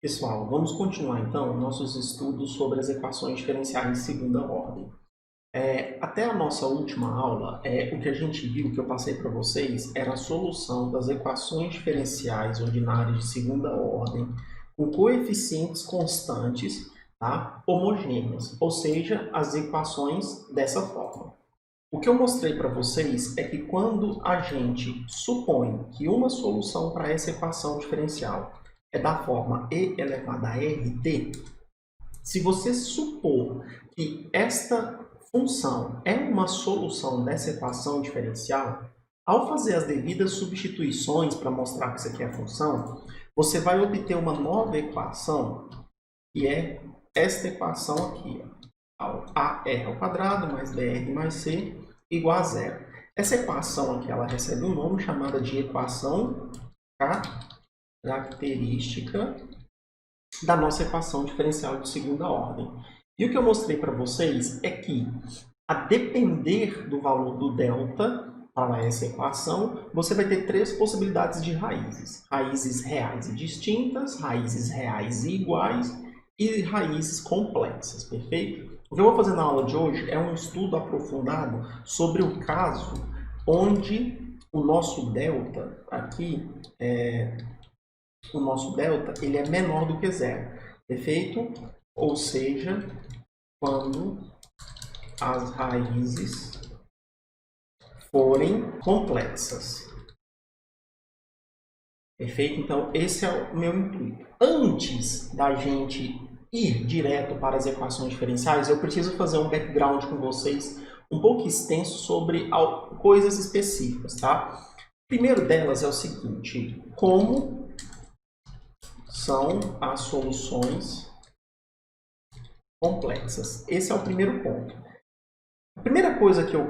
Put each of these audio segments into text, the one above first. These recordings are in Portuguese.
Pessoal, vamos continuar então nossos estudos sobre as equações diferenciais de segunda ordem. Até a nossa última aula, o que a gente viu, que eu passei para vocês, era a solução das equações diferenciais ordinárias de segunda ordem com coeficientes constantes, tá, homogêneas, ou seja, as equações dessa forma. O que eu mostrei para vocês é que quando a gente supõe que uma solução para essa equação diferencial é da forma e elevado a rt, se você supor que esta função é uma solução dessa equação diferencial, ao fazer as devidas substituições para mostrar que isso aqui é a função, você vai obter uma nova equação, que é esta equação aqui, ó, AR ao quadrado mais BR mais C igual a zero. Essa equação aqui ela recebe um nome chamado de equação característica da nossa equação diferencial de segunda ordem. E o que eu mostrei para vocês é que, a depender do valor do delta para essa equação, você vai ter três possibilidades de raízes. Raízes reais e distintas, raízes reais e iguais e raízes complexas, perfeito? O que eu vou fazer na aula de hoje é um estudo aprofundado sobre o caso onde o nosso delta aqui ele é menor do que zero, perfeito? Ou seja, quando as raízes forem complexas. Perfeito? Então, esse é o meu intuito. Antes da gente ir direto para as equações diferenciais, eu preciso fazer um background com vocês um pouco extenso sobre coisas específicas, tá? O primeiro delas é o seguinte: como são as soluções complexas? Esse é o primeiro ponto. A primeira coisa que eu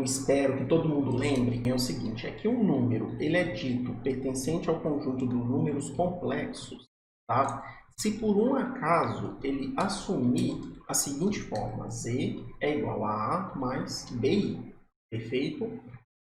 espero que todo mundo lembre é o seguinte, é que um número ele é dito pertencente ao conjunto dos números complexos, tá? Se por um acaso ele assumir a seguinte forma, z é igual a mais bi, perfeito?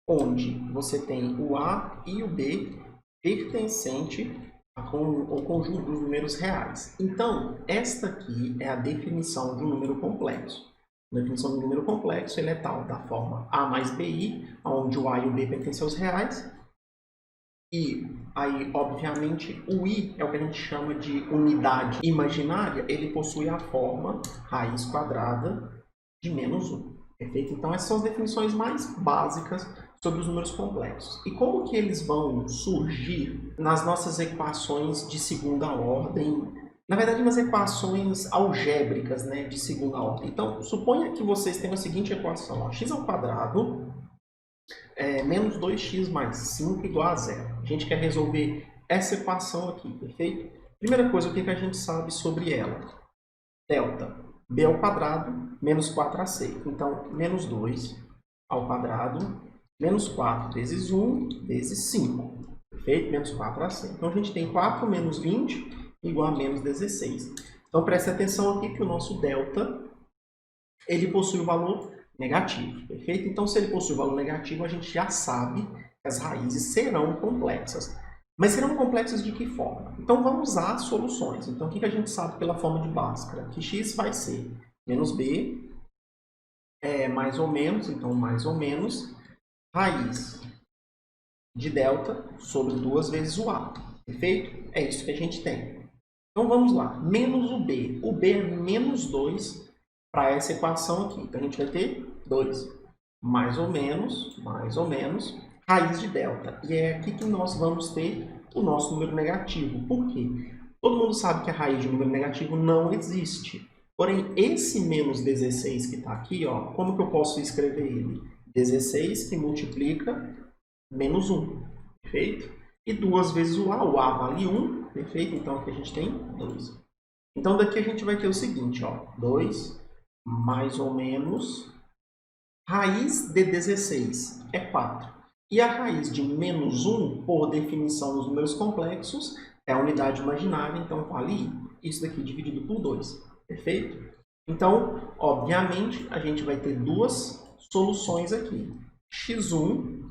Onde você tem o a e o b pertencente ao conjunto dos números reais. Então, esta aqui é a definição de um número complexo. A definição do número complexo ele é tal, da forma A mais BI, onde o A e o B pertencem aos reais. E aí, obviamente, o I é o que a gente chama de unidade imaginária, ele possui a forma raiz quadrada de menos 1. Perfeito? Então, essas são as definições mais básicas sobre os números complexos. E como que eles vão surgir nas nossas equações de segunda ordem, na verdade, nas equações algébricas, né, de segunda ordem. Então, suponha que vocês tenham a seguinte equação, ó, x ao quadrado menos 2x mais 5 igual a zero. A gente quer resolver essa equação aqui, perfeito? Primeira coisa, o que a gente sabe sobre ela? Delta, b ao quadrado menos 4ac. Então, menos 2 ao quadrado menos 4 vezes 1 vezes 5. Perfeito? Menos 4ac. Então, a gente tem 4 menos 20 igual a menos 16. Então, preste atenção aqui que o nosso delta, ele possui o valor negativo, perfeito? Então, se ele possui o valor negativo, a gente já sabe que as raízes serão complexas. Mas serão complexas de que forma? Então, vamos usar as soluções. Então, o que a gente sabe pela forma de Bhaskara? Que x vai ser menos b, mais ou menos, então mais ou menos, raiz de delta sobre 2 vezes o a, perfeito? É isso que a gente tem. Então, vamos lá. Menos o b. O b é menos 2 para essa equação aqui. Então, a gente vai ter 2 mais ou menos, raiz de delta. E é aqui que nós vamos ter o nosso número negativo. Por quê? Todo mundo sabe que a raiz de um número negativo não existe. Porém, esse menos 16 que está aqui, ó, como que eu posso escrever ele? 16 que multiplica menos 1, perfeito? E 2 vezes o a vale 1, perfeito? Então, aqui a gente tem 2. Então, daqui a gente vai ter o seguinte, ó, 2 mais ou menos, raiz de 16 é 4. E a raiz de menos 1, por definição nos números complexos, é a unidade imaginária, então vale isso daqui dividido por 2. Perfeito? Então, obviamente, a gente vai ter duas soluções aqui, x1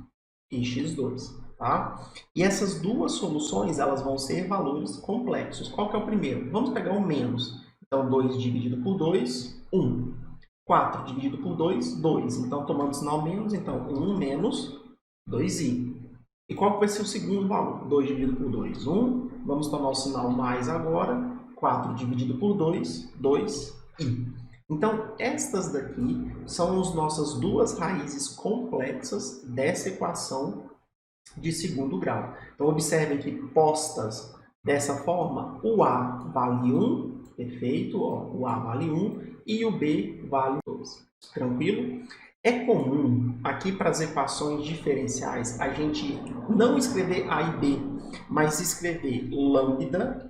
e x2. tá? E essas duas soluções, elas vão ser valores complexos. Qual que é o primeiro? Vamos pegar o menos. Então, 2 dividido por 2, 1. 4 dividido por 2, 2. Então, tomando sinal menos, então 1 menos 2i. E qual que vai ser o segundo valor? 2 dividido por 2, 1. Vamos tomar o sinal mais agora. 4 dividido por 2, 2i. Então, estas daqui são as nossas duas raízes complexas dessa equação de segundo grau. Então, observem que postas dessa forma, o A vale 1, perfeito, ó, o A vale 1 e o B vale 2. Tranquilo? É comum, aqui para as equações diferenciais, a gente não escrever A e B, mas escrever lambda.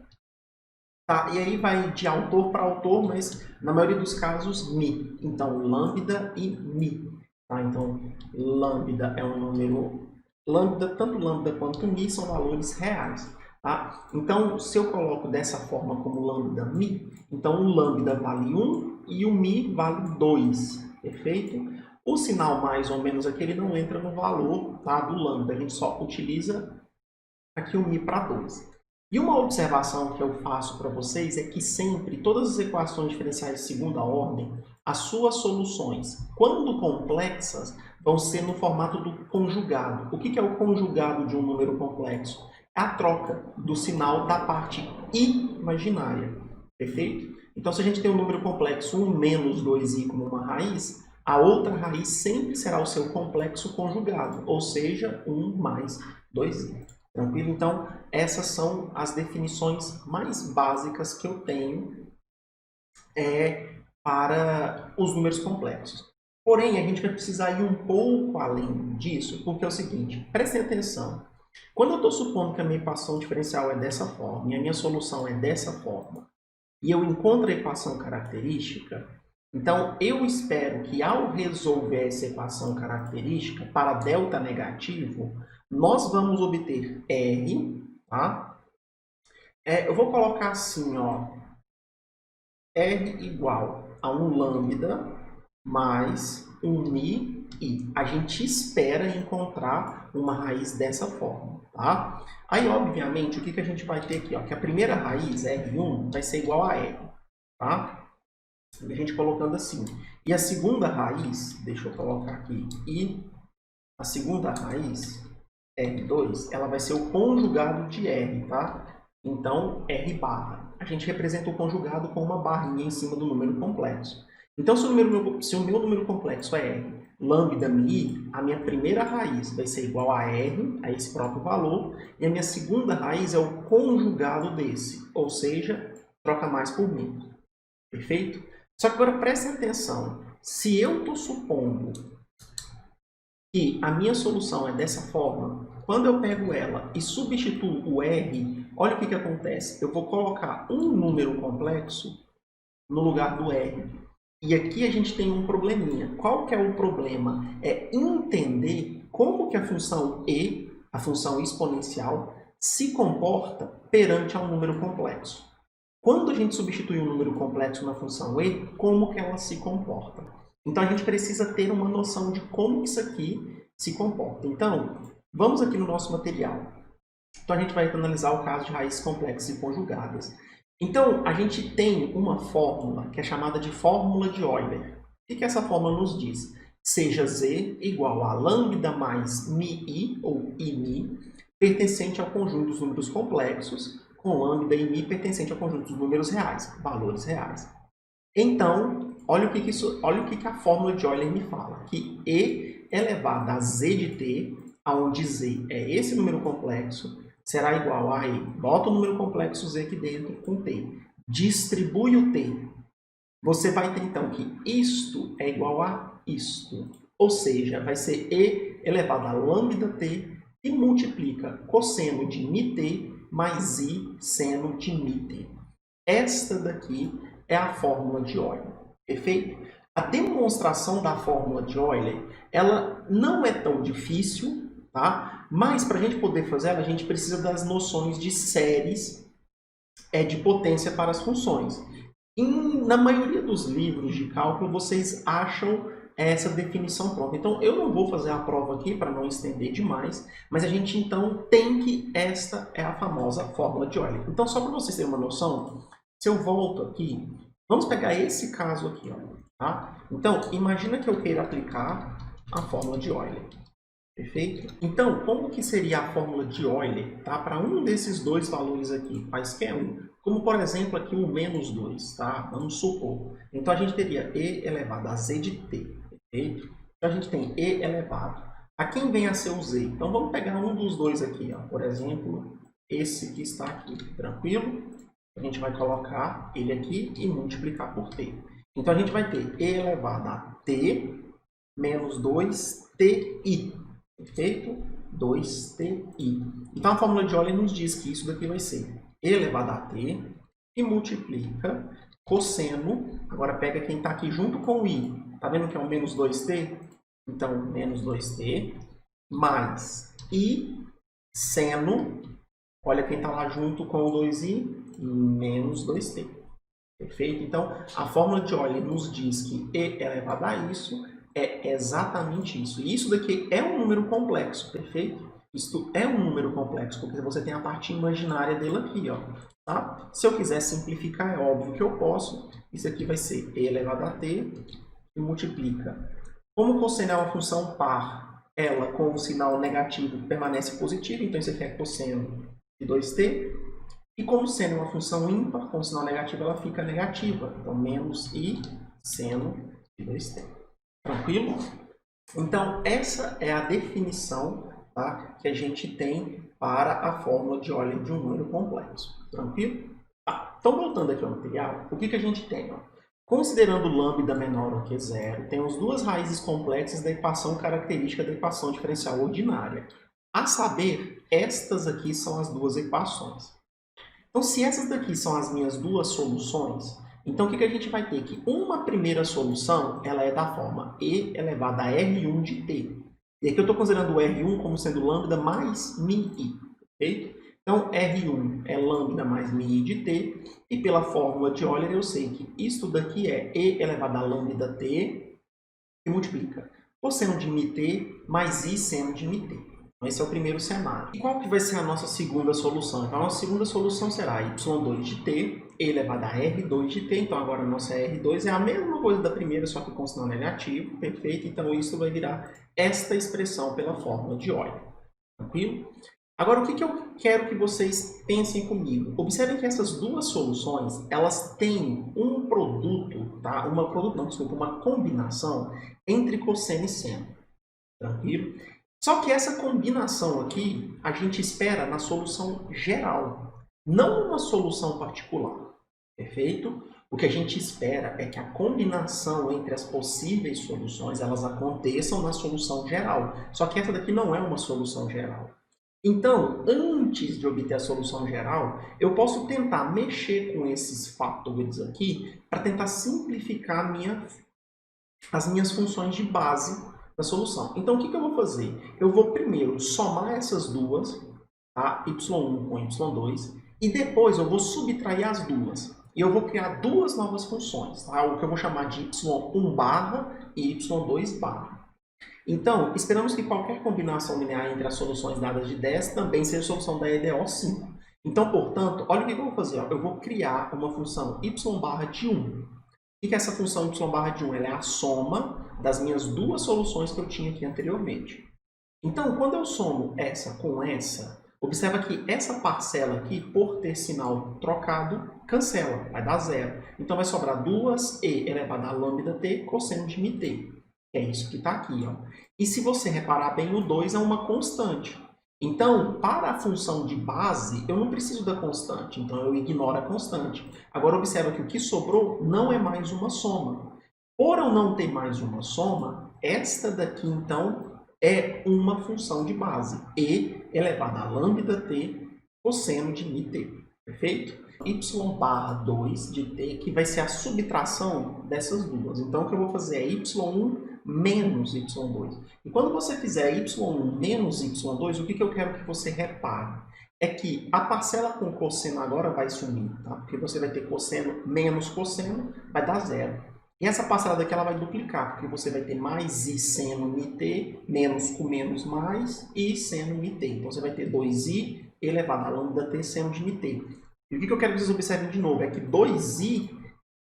Tá? E aí vai de autor para autor, mas na maioria dos casos, mi. Então, lambda e mi. Tá? Então, lambda é um número... Lambda, tanto lambda quanto mi são valores reais. Tá? Então, se eu coloco dessa forma como lambda mi, então o lambda vale 1 e o mi vale 2. Perfeito? O sinal mais ou menos aqui, ele não entra no valor, tá, do lambda. A gente só utiliza aqui o mi para 2. E uma observação que eu faço para vocês é que sempre, todas as equações diferenciais de segunda ordem, as suas soluções, quando complexas, vão ser no formato do conjugado. O que é o conjugado de um número complexo? É a troca do sinal da parte imaginária. Perfeito? Então, se a gente tem um número complexo 1 menos 2i como uma raiz, a outra raiz sempre será o seu complexo conjugado, ou seja, 1 mais 2i. Tranquilo? Então, essas são as definições mais básicas que eu tenho para os números complexos. Porém, a gente vai precisar ir um pouco além disso, porque é o seguinte, prestem atenção. Quando eu estou supondo que a minha equação diferencial é dessa forma e a minha solução é dessa forma, e eu encontro a equação característica, então eu espero que ao resolver essa equação característica para delta negativo, nós vamos obter R, tá? Eu vou colocar assim, ó, R igual a um lambda mais um mi i. A gente espera encontrar uma raiz dessa forma, tá? Aí, obviamente, o que a gente vai ter aqui? Ó, que a primeira raiz, R1, vai ser igual a R, tá? A gente colocando assim. E a segunda raiz, deixa eu colocar aqui, e a segunda raiz, R2, ela vai ser o conjugado de R, tá? Então, R barra. A gente representa o conjugado com uma barrinha em cima do número complexo. Então, se o meu número complexo é R, lambda mi, a minha primeira raiz vai ser igual a R, a esse próprio valor, e a minha segunda raiz é o conjugado desse, ou seja, troca mais por menos. Perfeito? Só que agora prestem atenção. Se eu estou supondo que a minha solução é dessa forma, quando eu pego ela e substituo o R, olha o que acontece. Eu vou colocar um número complexo no lugar do R. E aqui a gente tem um probleminha. Qual que é o problema? É entender como que a função e, a função exponencial, se comporta perante a um número complexo. Quando a gente substitui um número complexo na função e, como que ela se comporta? Então, a gente precisa ter uma noção de como isso aqui se comporta. Então, vamos aqui no nosso material. Então, a gente vai analisar o caso de raízes complexas e conjugadas. Então, a gente tem uma fórmula que é chamada de fórmula de Euler. O que essa fórmula nos diz? Seja z igual a lambda mais mi, ou i-mi, pertencente ao conjunto dos números complexos, com lambda e mi pertencente ao conjunto dos números reais, valores reais. Então, olha o que a fórmula de Euler me fala, que e elevado a z de t, onde z é esse número complexo, será igual a e. Bota o número complexo z aqui dentro com t. Distribui o t. Você vai ter, então, que isto é igual a isto. Ou seja, vai ser e elevado a lambda t e multiplica cosseno de mit mais i seno de mit. Esta daqui é a fórmula de Euler. Perfeito? A demonstração da fórmula de Euler, ela não é tão difícil, tá? Mas para a gente poder fazer ela, a gente precisa das noções de séries de potência para as funções. Na maioria dos livros de cálculo, vocês acham essa definição pronta. Então, eu não vou fazer a prova aqui para não estender demais, mas a gente então tem que esta é a famosa fórmula de Euler. Então, só para vocês terem uma noção, se eu volto aqui, vamos pegar esse caso aqui, ó, tá? Então, imagina que eu queira aplicar a fórmula de Euler. Perfeito? Então, como que seria a fórmula de Euler, tá? Para um desses dois valores aqui, quaisquer um, como por exemplo aqui o menos 2, tá? Vamos supor. Então, a gente teria e elevado a z de t, perfeito? Então, a gente tem e elevado a quem vem a ser o z. Então, vamos pegar um dos dois aqui, ó. Por exemplo, esse que está aqui, tranquilo? A gente vai colocar ele aqui e multiplicar por t. Então, a gente vai ter e elevado a t menos 2ti. Perfeito? 2ti. Então, a fórmula de Euler nos diz que isso daqui vai ser e elevado a t e multiplica cosseno. Agora, pega quem está aqui junto com o i. Está vendo que é o menos 2t? Então, menos 2t mais i seno. Olha quem está lá junto com o 2i, menos 2t. Perfeito? Então, a fórmula de Euler nos diz que e elevado a isso é exatamente isso. E isso daqui é um número complexo, perfeito? Isto é um número complexo, porque você tem a parte imaginária dele aqui, ó. Tá? Se eu quiser simplificar, é óbvio que eu posso. Isso aqui vai ser e elevado a t e multiplica. Como o cosseno é uma função par, ela com o sinal negativo permanece positiva, então isso aqui é cosseno de 2t. E como seno é uma função ímpar, com o sinal negativo ela fica negativa. Então, menos i seno de 2t. Tranquilo? Então, essa é a definição, tá, que a gente tem para a fórmula de Euler de um número complexo. Tranquilo? Tá. Então, voltando aqui ao material, o que a gente tem? Ó? Considerando lambda menor do que zero, temos duas raízes complexas da equação característica da equação diferencial ordinária. A saber, estas aqui são as duas equações. Então, se essas daqui são as minhas duas soluções, então o que a gente vai ter? Que uma primeira solução ela é da forma e elevado a R1 de t. E aqui eu estou considerando o R1 como sendo lambda mais μi, perfeito? Então, R1 é lambda mais μi de t, e pela fórmula de Euler eu sei que isto daqui é e elevado a lambda t, que multiplica cosseno de μt mais i seno de μt. Esse é o primeiro cenário. E qual que vai ser a nossa segunda solução? Então, a nossa segunda solução será y2 de t elevado a r2 de t. Então, agora a nossa r2 é a mesma coisa da primeira, só que com sinal negativo. Perfeito? Então, isso vai virar esta expressão pela fórmula de Euler. Tranquilo? Agora, o que eu quero que vocês pensem comigo? Observem que essas duas soluções, elas têm um produto, tá? Uma combinação entre cosseno e seno. Tranquilo? Só que essa combinação aqui, a gente espera na solução geral, não numa solução particular, perfeito? O que a gente espera é que a combinação entre as possíveis soluções, elas aconteçam na solução geral. Só que essa daqui não é uma solução geral. Então, antes de obter a solução geral, eu posso tentar mexer com esses fatores aqui para tentar simplificar as minhas funções de base da solução. Então, o que eu vou fazer? Eu vou primeiro somar essas duas, tá? y1 com y2, e depois eu vou subtrair as duas. E eu vou criar duas novas funções, tá? O que eu vou chamar de y1 barra e y2 barra. Então, esperamos que qualquer combinação linear entre as soluções dadas de 10 também seja solução da EDO 5. Então, portanto, olha o que eu vou fazer. Ó. Eu vou criar uma função y barra de 1. O que é essa função y barra de 1? Ela é a soma das minhas duas soluções que eu tinha aqui anteriormente. Então, quando eu somo essa com essa, observa que essa parcela aqui, por ter sinal trocado, cancela, vai dar zero. Então, vai sobrar 2e elevado a lambda t cosseno de μt. É isso que está aqui. Ó. E se você reparar bem, o 2 é uma constante. Então, para a função de base, eu não preciso da constante, então eu ignoro a constante. Agora, observa que o que sobrou não é mais uma soma. Por eu não ter mais uma soma, esta daqui, então, é uma função de base. E elevado a lambda t cosseno de μt. Perfeito? Y barra 2 de t, que vai ser a subtração dessas duas. Então, o que eu vou fazer é y1 menos y2. E quando você fizer y1 menos y2, o que eu quero que você repare? É que a parcela com cosseno agora vai sumir, tá? Porque você vai ter cosseno menos cosseno, vai dar zero. E essa parcela daqui ela vai duplicar, porque você vai ter mais i seno mit, menos com menos mais, i seno mit. Então você vai ter 2i elevado a lambda t seno de mit. E o que eu quero que vocês observem de novo é que 2i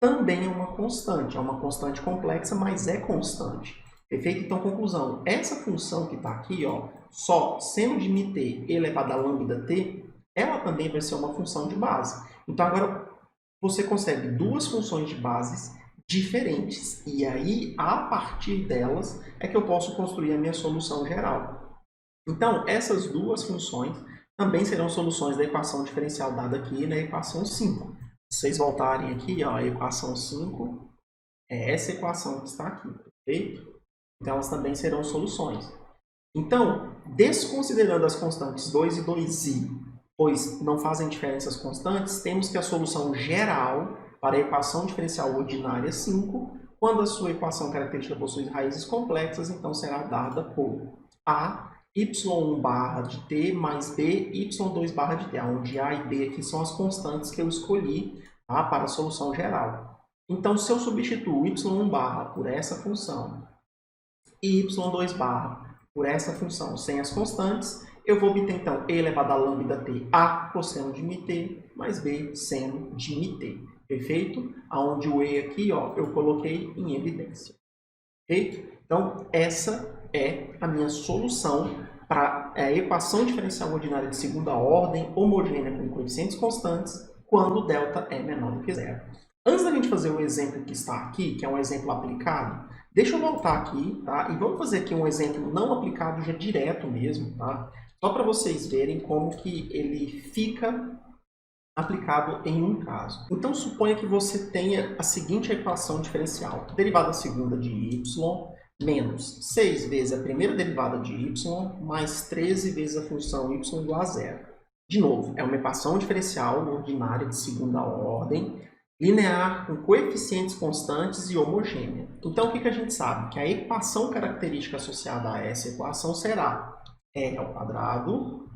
também é uma constante complexa, mas é constante. Perfeito? Então, conclusão, essa função que está aqui, ó, só seno de mit elevado a lambda t, ela também vai ser uma função de base. Então, agora você consegue duas funções de bases diferentes. E aí, a partir delas, é que eu posso construir a minha solução geral. Então, essas duas funções também serão soluções da equação diferencial dada aqui na equação 5. Se vocês voltarem aqui, ó, a equação 5 é essa equação que está aqui, perfeito? Então, elas também serão soluções. Então, desconsiderando as constantes 2 e 2i, pois não fazem diferenças constantes, temos que a solução geral para a equação diferencial ordinária 5, quando a sua equação característica possui raízes complexas, então será dada por a y1 barra de t mais b y2 barra de t, onde a e b aqui são as constantes que eu escolhi, tá, para a solução geral. Então, se eu substituo y1 barra por essa função e y2 barra por essa função sem as constantes, eu vou obter, então, e elevado a lambda t, a cosseno de mit, mais b seno de mit. Perfeito? Onde o e aqui, ó, eu coloquei em evidência. Perfeito? Então, essa é a minha solução para a equação diferencial ordinária de segunda ordem, homogênea com coeficientes constantes, quando ΔE é menor do que zero. Antes da gente fazer o exemplo que está aqui, que é um exemplo aplicado, deixa eu voltar aqui, tá? E vamos fazer aqui um exemplo não aplicado, já direto mesmo, tá? Só para vocês verem como que ele fica aplicado em um caso. Então, suponha que você tenha a seguinte equação diferencial. Derivada segunda de y menos 6 vezes a primeira derivada de y mais 13 vezes a função y igual a zero. De novo, é uma equação diferencial ordinária de segunda ordem, linear, com coeficientes constantes e homogênea. Então, o que a gente sabe? Que a equação característica associada a essa equação será r ao quadrado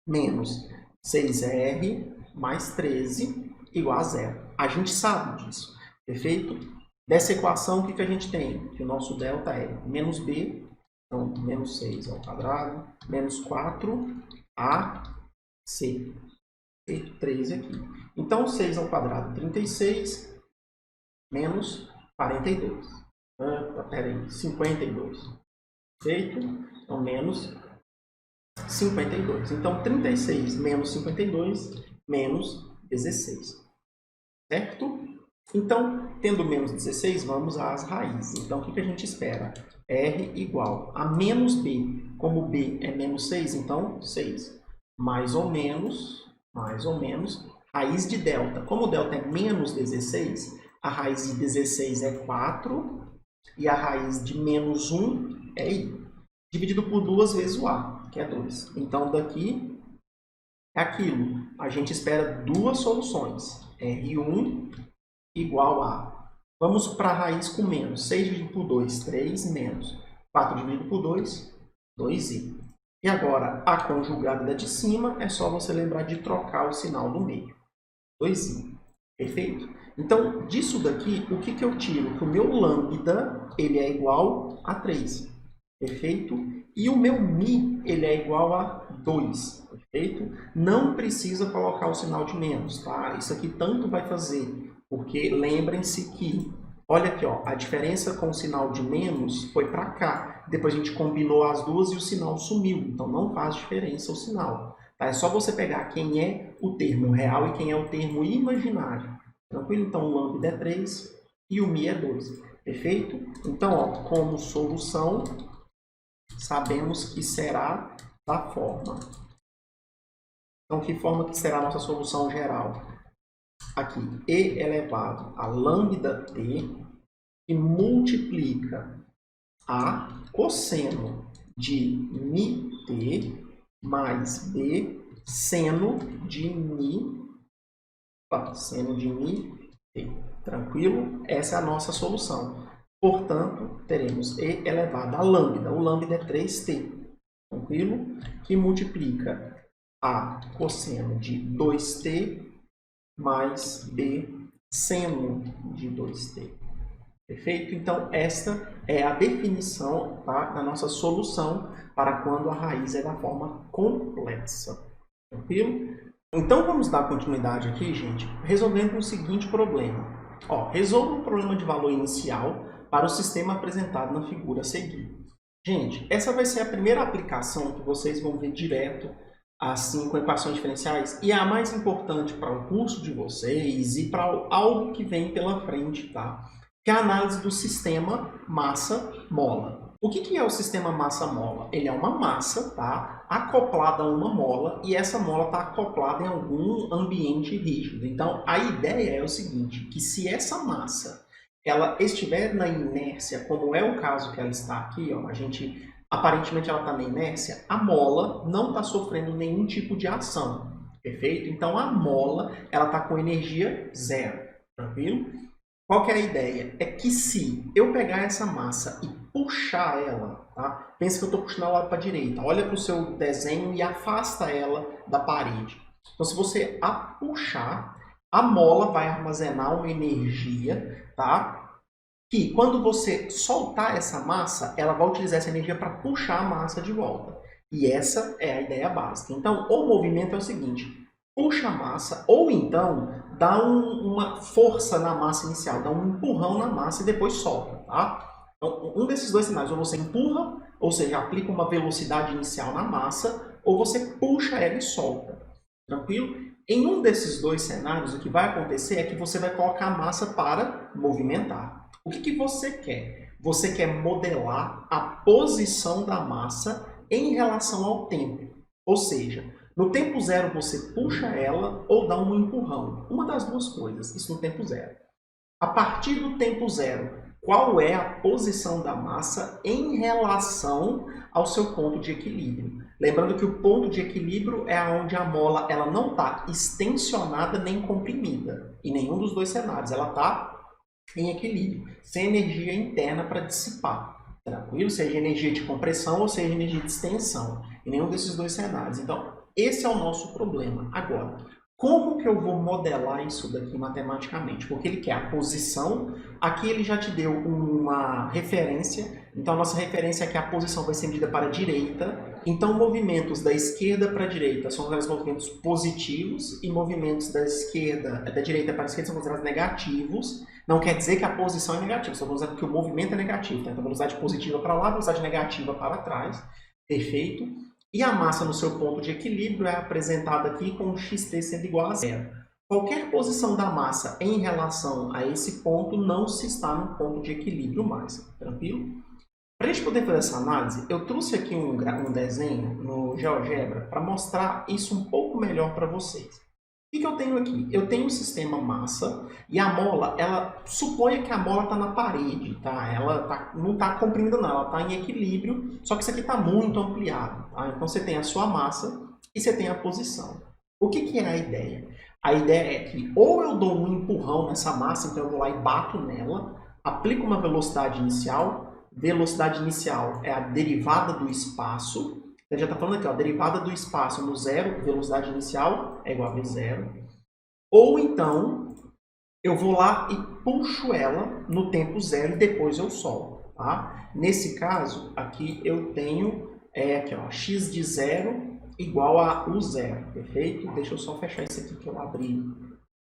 menos 6r mais 13 igual a zero. A gente sabe disso, perfeito? Dessa equação, o que a gente tem? Que o nosso delta é menos b, então menos 6 ao quadrado, menos 4ac, e 13 aqui. Então, 6 ao quadrado, 36, menos 42. Peraí, 52. Perfeito? Então, menos 52. Então, 36 menos 52, menos 16. Certo? Então, tendo menos 16, vamos às raízes. Então, o que a gente espera? R igual a menos b. Como b é menos 6, então 6. Mais ou menos, raiz de delta. Como delta é menos 16, a raiz de 16 é 4 e a raiz de menos 1 é i. Dividido por 2 vezes o a, que é 2. Então, daqui é aquilo. A gente espera duas soluções. R1 igual a... Vamos para a raiz com menos. 6 dividido por 2, 3, menos. 4 dividido por 2, 2i. E agora, a conjugada da de cima é só você lembrar de trocar o sinal do meio. 2i. Perfeito? Então, disso daqui, o que eu tiro? Que o meu lambda ele é igual a 3. Perfeito? E o meu mi ele é igual a 2. Perfeito? Não precisa colocar o sinal de menos, tá? Isso aqui tanto vai fazer, porque lembrem-se que, olha aqui, ó, a diferença com o sinal de menos foi para cá. Depois a gente combinou as duas e o sinal sumiu. Então, não faz diferença o sinal. Tá? É só você pegar quem é o termo real e quem é o termo imaginário. Tranquilo? Então, o lambda é 3 e o mi é 2. Perfeito? Então, ó, como solução, sabemos que será da forma. Então, que forma que será a nossa solução geral? Aqui, e elevado a lambda t, que multiplica a cosseno de mi t mais b seno de mi t. Tranquilo? Essa é a nossa solução. Portanto, teremos e elevado a lambda. O lambda é 3t. Tranquilo? Que multiplica a cosseno de 2t mais b seno de 2t. Perfeito? Então, esta é a definição, tá, da nossa solução para quando a raiz é da forma complexa. Tranquilo? Então, vamos dar continuidade aqui, gente, resolvendo o seguinte problema. Ó, resolva o problema de valor inicial para o sistema apresentado na figura a seguir. Gente, essa vai ser a primeira aplicação que vocês vão ver direto, assim, com equações diferenciais, e é a mais importante para o curso de vocês e para algo que vem pela frente, tá? Que é a análise do sistema massa-mola. O que é o sistema massa-mola? Ele é uma massa, tá, acoplada a uma mola, e essa mola está acoplada em algum ambiente rígido. Então, a ideia é o seguinte, que se essa massa ela estiver na inércia, como é o caso que ela está aqui, ó, aparentemente ela está na inércia, a mola não está sofrendo nenhum tipo de ação, perfeito? Então, a mola ela está com energia zero, tranquilo? Qual que é a ideia? É que se eu pegar essa massa e puxar ela, tá? Pensa que eu estou puxando ela para a direita. Olha para o seu desenho e afasta ela da parede. Então, se você a puxar, a mola vai armazenar uma energia, tá? Que quando você soltar essa massa, ela vai utilizar essa energia para puxar a massa de volta. E essa é a ideia básica. Então, o movimento é o seguinte: puxa a massa, ou então dá uma força na massa inicial, dá um empurrão na massa e depois solta, tá? Então, um desses dois cenários, ou você empurra, ou seja, aplica uma velocidade inicial na massa, ou você puxa ela e solta, tranquilo? Em um desses dois cenários, o que vai acontecer é que você vai colocar a massa para movimentar. O que você quer? Você quer modelar a posição da massa em relação ao tempo, ou seja, no tempo zero, você puxa ela ou dá um empurrão. Uma das duas coisas, isso no tempo zero. A partir do tempo zero, qual é a posição da massa em relação ao seu ponto de equilíbrio? Lembrando que o ponto de equilíbrio é onde a mola ela não está extensionada nem comprimida. Em nenhum dos dois cenários. Ela está em equilíbrio, sem energia interna para dissipar. Tranquilo? Seja energia de compressão ou seja energia de extensão. Em nenhum desses dois cenários. Então, esse é o nosso problema. Agora, como que eu vou modelar isso daqui matematicamente? Porque ele quer a posição, aqui ele já te deu uma referência, então a nossa referência é que a posição vai ser medida para a direita, então movimentos da esquerda para a direita são considerados movimentos positivos e movimentos da direita para a esquerda são considerados negativos. Não quer dizer que a posição é negativa, só considerando que o movimento é negativo, tá? Então velocidade positiva para lá, velocidade negativa para trás, perfeito? E a massa no seu ponto de equilíbrio é apresentada aqui com xt sendo igual a zero. Qualquer posição da massa em relação a esse ponto não se está no ponto de equilíbrio mais, tranquilo? Para a gente poder fazer essa análise, eu trouxe aqui um desenho no GeoGebra para mostrar isso um pouco melhor para vocês. O que eu tenho aqui? Eu tenho um sistema massa e a mola, suponha que a mola está na parede, tá? Ela não está comprimida não, ela está em equilíbrio, só que isso aqui está muito ampliado, tá? Então você tem a sua massa e você tem a posição. O que é a ideia? A ideia é que ou eu dou um empurrão nessa massa, então eu vou lá e bato nela, aplico uma velocidade inicial é a derivada do espaço. Ele já está falando aqui, ó, derivada do espaço no zero, velocidade inicial é igual a v0. Ou então, eu vou lá e puxo ela no tempo zero e depois eu solto. Tá? Nesse caso, aqui eu tenho aqui, ó, x de zero igual a u0, perfeito? Deixa eu só fechar isso aqui que eu abri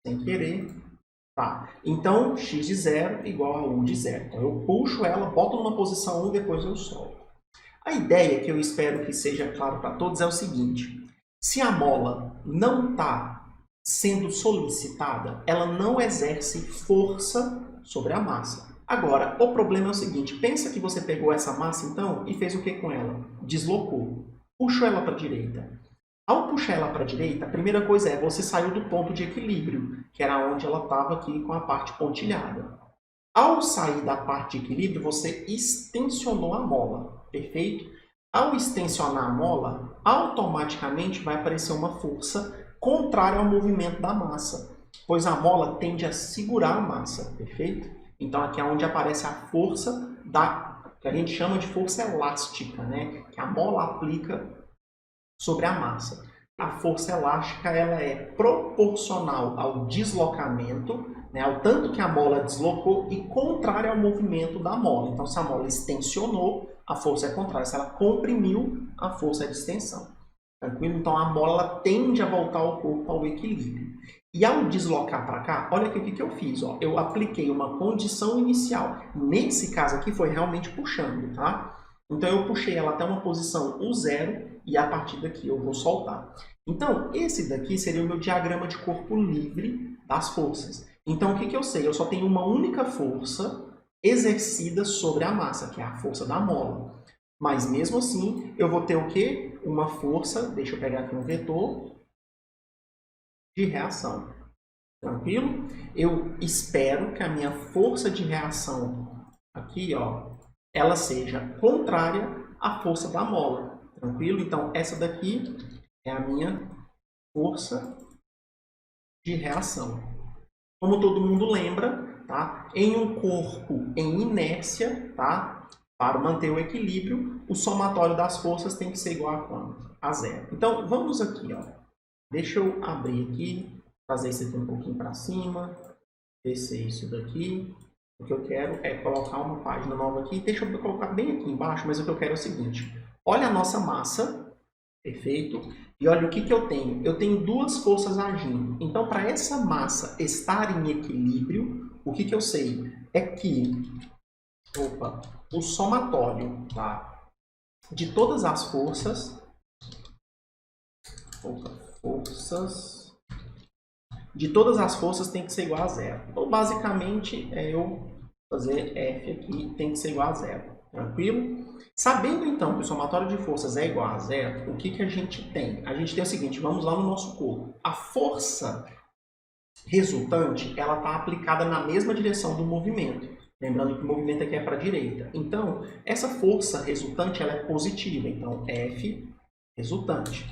sem querer. Tá. Então, x de zero igual a u de zero. Então, eu puxo ela, boto numa posição 1 e depois eu solto. A ideia, que eu espero que seja claro para todos, é o seguinte: se a mola não está sendo solicitada, ela não exerce força sobre a massa. Agora, o problema é o seguinte: pensa que você pegou essa massa, então, e fez o que com ela? Deslocou. Puxou ela para a direita. Ao puxar ela para a direita, a primeira coisa é você saiu do ponto de equilíbrio, que era onde ela estava aqui com a parte pontilhada. Ao sair da parte de equilíbrio, você extensionou a mola, perfeito? Ao extensionar a mola, automaticamente vai aparecer uma força contrária ao movimento da massa, pois a mola tende a segurar a massa, perfeito? Então aqui é onde aparece a força que a gente chama de força elástica, né? Que a mola aplica sobre a massa. a força elástica ela é proporcional ao deslocamento, né, ao tanto que a mola deslocou, e contrária ao movimento da mola. Então, se a mola extensionou, a força é contrária. Se ela comprimiu, a força é de extensão. Tranquilo? Então, a mola ela tende a voltar o corpo ao equilíbrio. E ao deslocar para cá, olha aqui o que eu fiz. Ó. Eu apliquei uma condição inicial. Nesse caso aqui, foi realmente puxando, tá? Então, eu puxei ela até uma posição U0 e a partir daqui eu vou soltar. Então, esse daqui seria o meu diagrama de corpo livre das forças. Então, o que eu sei? Eu só tenho uma única força exercida sobre a massa, que é a força da mola. Mas, mesmo assim, eu vou ter o quê? Uma força, deixa eu pegar aqui um vetor, de reação. Tranquilo? Eu espero que a minha força de reação aqui, ó, ela seja contrária à força da mola. Tranquilo? Então, essa daqui é a minha força de reação. Como todo mundo lembra, tá? Em um corpo em inércia, tá? Para manter o equilíbrio, o somatório das forças tem que ser igual a quanto? A zero. Então, vamos aqui, ó. Deixa eu abrir aqui, fazer isso aqui um pouquinho para cima, descer isso daqui. O que eu quero é colocar uma página nova aqui. Deixa eu colocar bem aqui embaixo, mas o que eu quero é o seguinte. Olha a nossa massa, perfeito? E olha o que eu tenho. Eu tenho duas forças agindo. Então, para essa massa estar em equilíbrio, o que eu sei é que o somatório, tá, de todas as forças, de todas as forças tem que ser igual a zero. Então, basicamente, é eu fazer F aqui tem que ser igual a zero. Tranquilo? Sabendo, então, que o somatório de forças é igual a zero, o que a gente tem? A gente tem o seguinte, vamos lá no nosso corpo. A força resultante, ela está aplicada na mesma direção do movimento. Lembrando que o movimento aqui é para a direita. Então, essa força resultante ela é positiva. Então, F resultante.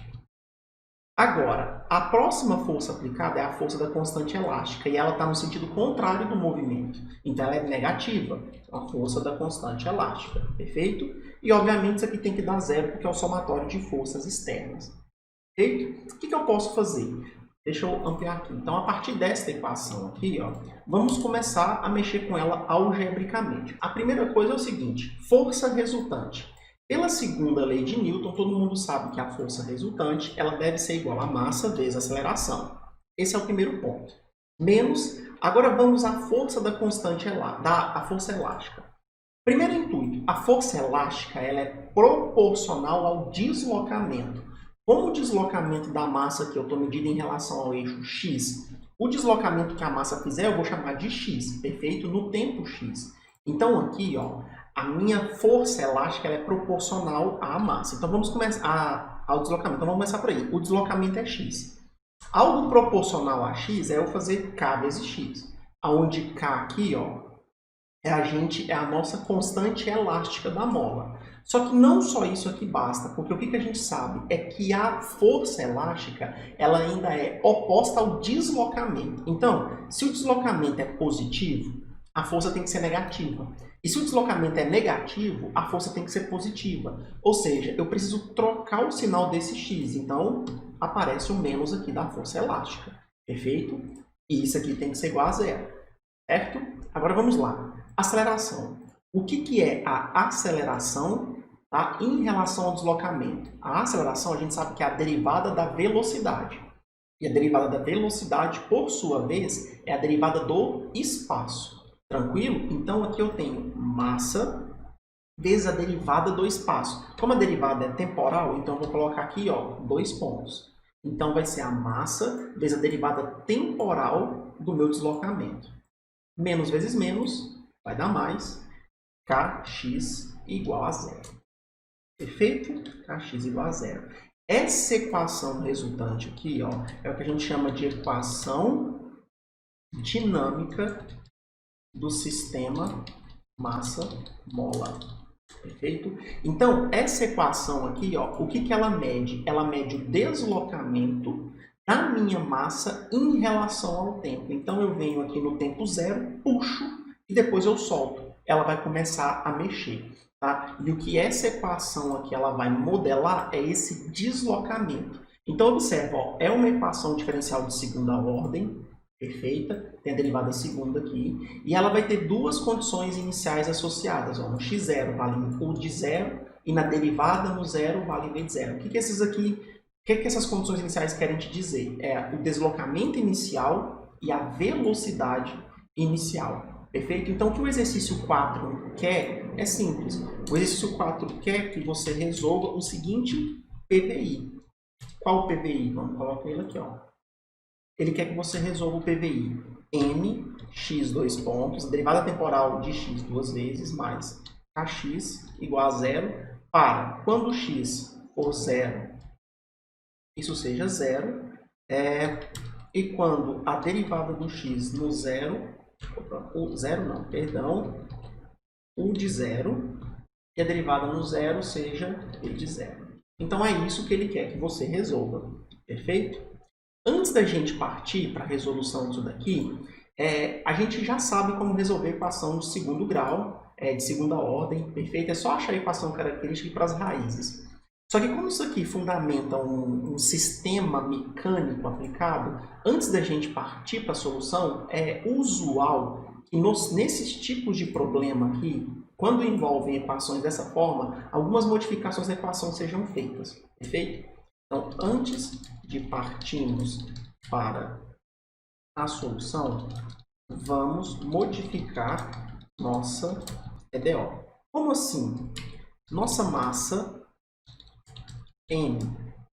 Agora, a próxima força aplicada é a força da constante elástica, e ela está no sentido contrário do movimento. Então, ela é negativa, a força da constante elástica, perfeito? E, obviamente, isso aqui tem que dar zero, porque é o somatório de forças externas, perfeito? O que eu posso fazer? Deixa eu ampliar aqui. Então, a partir desta equação aqui, ó, vamos começar a mexer com ela algebricamente. A primeira coisa é o seguinte, força resultante. Pela segunda lei de Newton, todo mundo sabe que a força resultante ela deve ser igual a massa vezes aceleração. Esse é o primeiro ponto. Menos, agora vamos à força da constante a força elástica. Primeiro intuito, a força elástica ela é proporcional ao deslocamento. Como o deslocamento da massa que eu estou medindo em relação ao eixo x, o deslocamento que a massa fizer eu vou chamar de x, perfeito? No tempo x. Então aqui, ó, a minha força elástica ela é proporcional à massa. Então vamos começar ao deslocamento. Então vamos começar por aí. O deslocamento é x. Algo proporcional a x é eu fazer k vezes x. Onde k aqui, ó, é a nossa constante elástica da mola. Só que não só isso aqui basta, porque o que a gente sabe é que a força elástica ela ainda é oposta ao deslocamento. Então, se o deslocamento é positivo, a força tem que ser negativa. E se o deslocamento é negativo, a força tem que ser positiva. Ou seja, eu preciso trocar o sinal desse x. Então, aparece o menos aqui da força elástica. Perfeito? E isso aqui tem que ser igual a zero. Certo? Agora vamos lá. Aceleração. O que é a aceleração, tá, em relação ao deslocamento? A aceleração a gente sabe que é a derivada da velocidade. E a derivada da velocidade, por sua vez, é a derivada do espaço. Tranquilo? Então, aqui eu tenho massa vezes a derivada do espaço. Como a derivada é temporal, então eu vou colocar aqui, ó, 2 pontos. Então, vai ser a massa vezes a derivada temporal do meu deslocamento. Menos vezes menos vai dar mais. Kx igual a zero. Perfeito? Kx igual a zero. Essa equação resultante aqui, ó, é o que a gente chama de equação dinâmica do sistema massa-mola. Perfeito? Então, essa equação aqui, ó, o que ela mede? Ela mede o deslocamento da minha massa em relação ao tempo. Então, eu venho aqui no tempo zero, puxo e depois eu solto. Ela vai começar a mexer. Tá? E o que essa equação aqui ela vai modelar é esse deslocamento. Então, observa, ó, é uma equação diferencial de segunda ordem, perfeita, tem a derivada segunda aqui, e ela vai ter duas condições iniciais associadas. Ó, no x0 vale u de zero, e na derivada no zero vale v de zero. O que esses aqui, o que essas condições iniciais querem te dizer? É o deslocamento inicial e a velocidade inicial. Perfeito? Então, o que o exercício 4 quer é simples. O exercício 4 quer que você resolva o seguinte PVI. Qual o PVI? Vamos colocar ele aqui, ó. Ele quer que você resolva o PVI m, x, dois pontos, derivada temporal de x duas vezes, mais kx igual a zero, para quando x for zero, isso seja zero, e quando a derivada do x no zero, u de zero, e a derivada no zero seja v de zero. Então, é isso que ele quer que você resolva, perfeito? Antes da gente partir para a resolução disso daqui, a gente já sabe como resolver a equação de segundo grau, de segunda ordem, perfeito? É só achar a equação característica para as raízes. Só que como isso aqui fundamenta um sistema mecânico aplicado, antes da gente partir para a solução, é usual que nesses tipos de problema aqui, quando envolvem equações dessa forma, algumas modificações da equação sejam feitas, perfeito? Então, antes de partirmos para a solução, vamos modificar nossa EDO. Como assim? Nossa massa M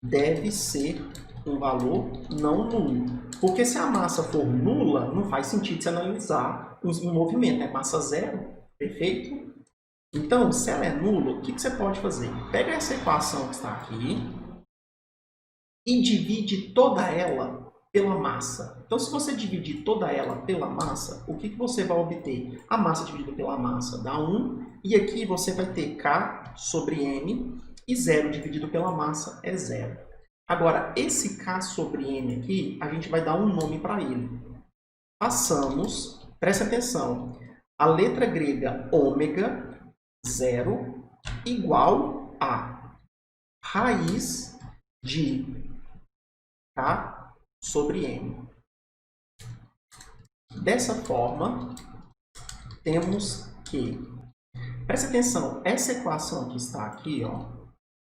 deve ser um valor não nulo. Porque se a massa for nula, não faz sentido você analisar um movimento. É massa zero, perfeito? Então, se ela é nula, o que você pode fazer? Pega essa equação que está aqui e divide toda ela pela massa. Então, se você dividir toda ela pela massa, o que você vai obter? A massa dividida pela massa dá 1, e aqui você vai ter K sobre M, e 0 dividido pela massa é 0. Agora, esse K sobre M aqui, a gente vai dar um nome para ele. Passamos, preste atenção, a letra grega ômega, 0, igual a raiz de K sobre M. Dessa forma, temos que... Preste atenção, essa equação que está aqui, ó,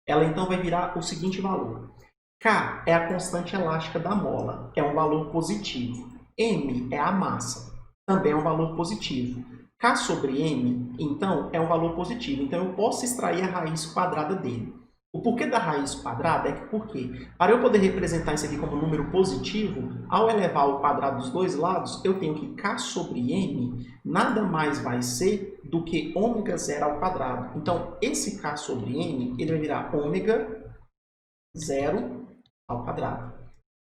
ela então vai virar o seguinte valor. K é a constante elástica da mola, é um valor positivo. M é a massa, também é um valor positivo. K sobre M, então, é um valor positivo. Então, eu posso extrair a raiz quadrada dele. O porquê da raiz quadrada é que, porque, para eu poder representar isso aqui como número positivo, ao elevar ao quadrado dos dois lados, eu tenho que K sobre M nada mais vai ser do que ômega zero ao quadrado. Então, esse K sobre M, ele vai virar ômega zero ao quadrado.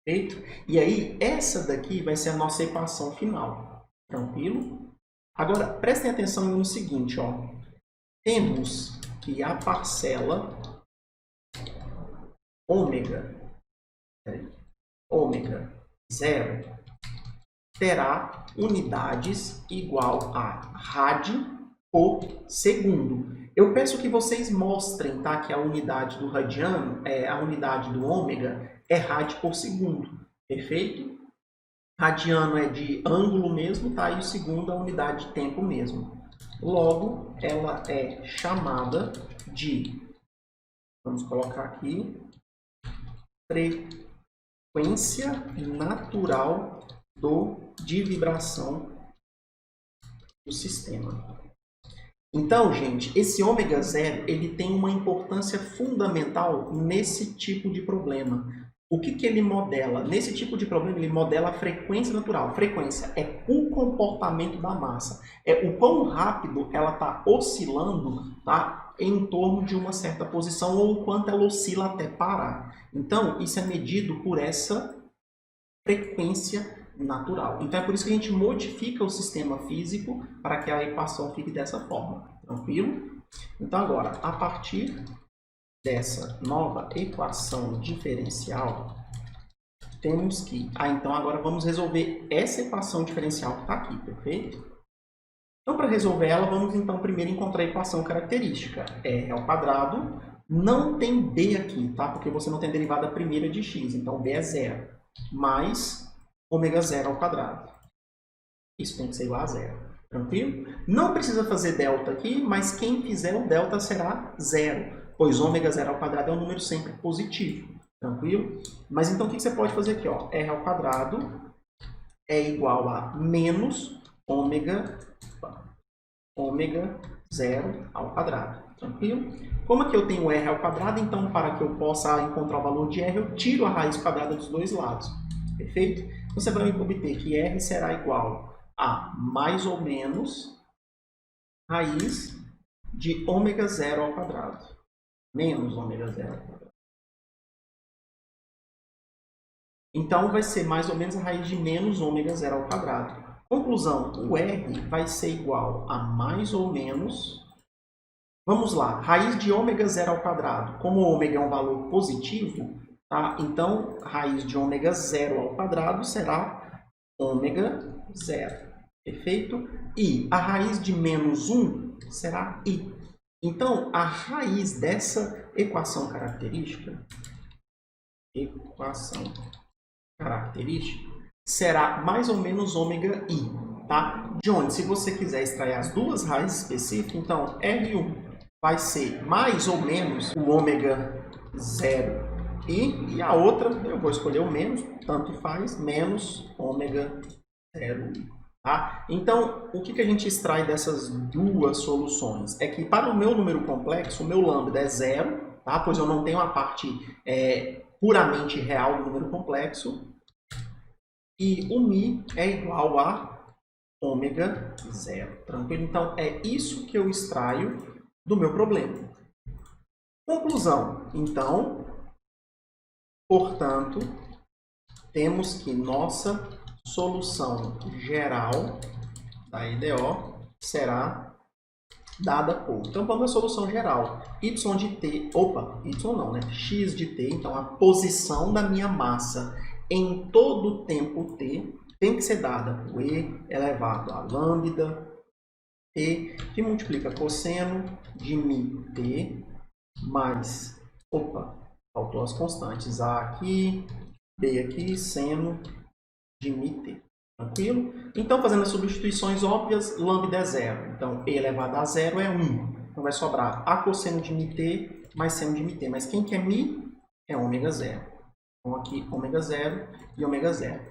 Perfeito? E aí, essa daqui vai ser a nossa equação final. Tranquilo? Agora, prestem atenção no seguinte, ó. Temos que a parcela ômega zero terá unidades igual a rad por segundo. Eu peço que vocês mostrem, tá, que a unidade do radiano, a unidade do ômega, é rad por segundo. Perfeito? Radiano é de ângulo mesmo, tá? E o segundo é a unidade de tempo mesmo. Logo, ela é chamada de, vamos colocar aqui, frequência natural de vibração do sistema. Então, gente, esse ômega zero, ele tem uma importância fundamental nesse tipo de problema. O que ele modela? Nesse tipo de problema, ele modela a frequência natural. Frequência é o comportamento da massa. É o quão rápido ela está oscilando, tá, em torno de uma certa posição ou o quanto ela oscila até parar. Então, isso é medido por essa frequência natural. Então, é por isso que a gente modifica o sistema físico para que a equação fique dessa forma. Tranquilo? Então, agora, a partir dessa nova equação diferencial, temos que... então, agora vamos resolver essa equação diferencial que está aqui, perfeito? Então, para resolver ela, vamos então primeiro encontrar a equação característica. R ao quadrado Não tem b aqui, tá? Porque você não tem a derivada primeira de x, então b é zero. Mais ômega zero ao quadrado. Isso tem que ser igual a zero. Tranquilo? Não precisa fazer delta aqui, mas quem fizer o delta será zero, pois ômega zero ao quadrado é um número sempre positivo. Tranquilo? Mas então o que você pode fazer aqui? Ó? R ao quadrado é igual a menos ômega zero ao quadrado. Tranquilo? Como aqui eu tenho R ao quadrado, então para que eu possa encontrar o valor de R, eu tiro a raiz quadrada dos dois lados. Perfeito? Você vai obter que R será igual a mais ou menos raiz de ômega zero ao quadrado. Menos ômega zero ao quadrado. Então, vai ser mais ou menos a raiz de menos ômega zero ao quadrado. Conclusão, o R vai ser igual a mais ou menos... Vamos lá, raiz de ômega zero ao quadrado. Como o ômega é um valor positivo, tá? Então, raiz de ômega zero ao quadrado será ômega zero. Perfeito? E a raiz de menos 1 será i. Então, a raiz dessa equação característica será mais ou menos ômega i, tá? De onde, se você quiser extrair as duas raízes específicas, então R1 vai ser mais ou menos o ômega 0 i, e a outra, eu vou escolher o menos, tanto faz, menos ômega 0 i. Tá? Então, o que a gente extrai dessas duas soluções? É que para o meu número complexo, o meu lambda é zero, tá? Pois eu não tenho a parte puramente real do número complexo, e o mi é igual a ômega zero. Tranquilo? Então, é isso que eu extraio do meu problema. Conclusão. Então, portanto, temos que nossa solução geral da IDO será dada por... Então, vamos à solução geral. Y de t... Opa, y não, né? X de t, então a posição da minha massa em todo o tempo t tem que ser dada por e elevado a lambda t, que multiplica cosseno de mi t mais... Opa, faltou as constantes. A aqui, b aqui, seno de mi t. Tranquilo? Então, fazendo as substituições óbvias, lambda é zero. Então, e elevado a zero é 1. Então, vai sobrar a cosseno de mi t mais seno de mi t. Mas quem que é mi? É ômega zero. Então, aqui, ômega zero e ômega zero.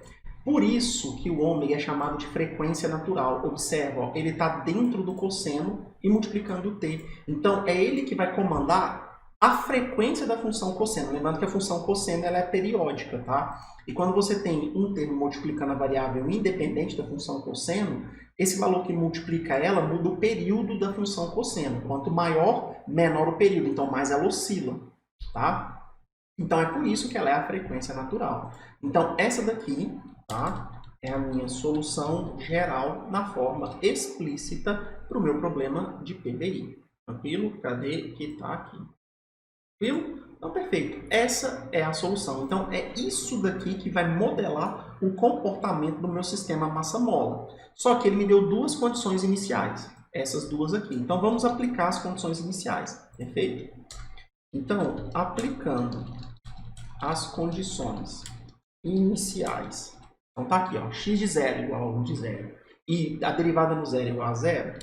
Por isso que o ômega é chamado de frequência natural. Observa, ó, ele está dentro do cosseno e multiplicando o t. Então, é ele que vai comandar a frequência da função cosseno. Lembrando que a função cosseno ela é periódica, tá? E quando você tem um termo multiplicando a variável independente da função cosseno, esse valor que multiplica ela muda o período da função cosseno. Quanto maior, menor o período. Então, mais ela oscila, tá? Então, é por isso que ela é a frequência natural. Então, essa daqui, tá, é a minha solução geral na forma explícita para o meu problema de PBI. Tranquilo? Cadê que está aqui? Viu? Então, perfeito. Essa é a solução. Então, é isso daqui que vai modelar o comportamento do meu sistema massa-mola. Só que ele me deu duas condições iniciais. Essas duas aqui. Então, vamos aplicar as condições iniciais. Perfeito? Então, aplicando as condições iniciais. Então, tá aqui, ó. X de 0 igual a 1 de 0. E a derivada no zero igual a 0.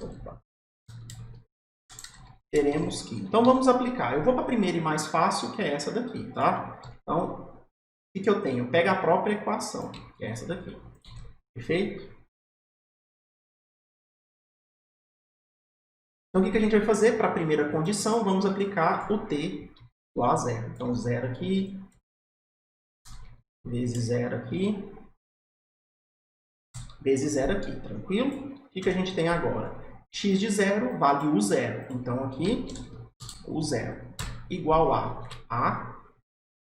Opa. Teremos que... Então, vamos aplicar. Eu vou para a primeira e mais fácil, que é essa daqui, tá? Então, o que eu tenho? Pega a própria equação, que é essa daqui. Perfeito? Então, o que a gente vai fazer? Para a primeira condição, vamos aplicar o t igual a 0. Então, 0 aqui, vezes 0 aqui, vezes 0 aqui. Tranquilo? O que a gente tem agora? X de 0 vale o 0. Então, aqui, o 0 igual a...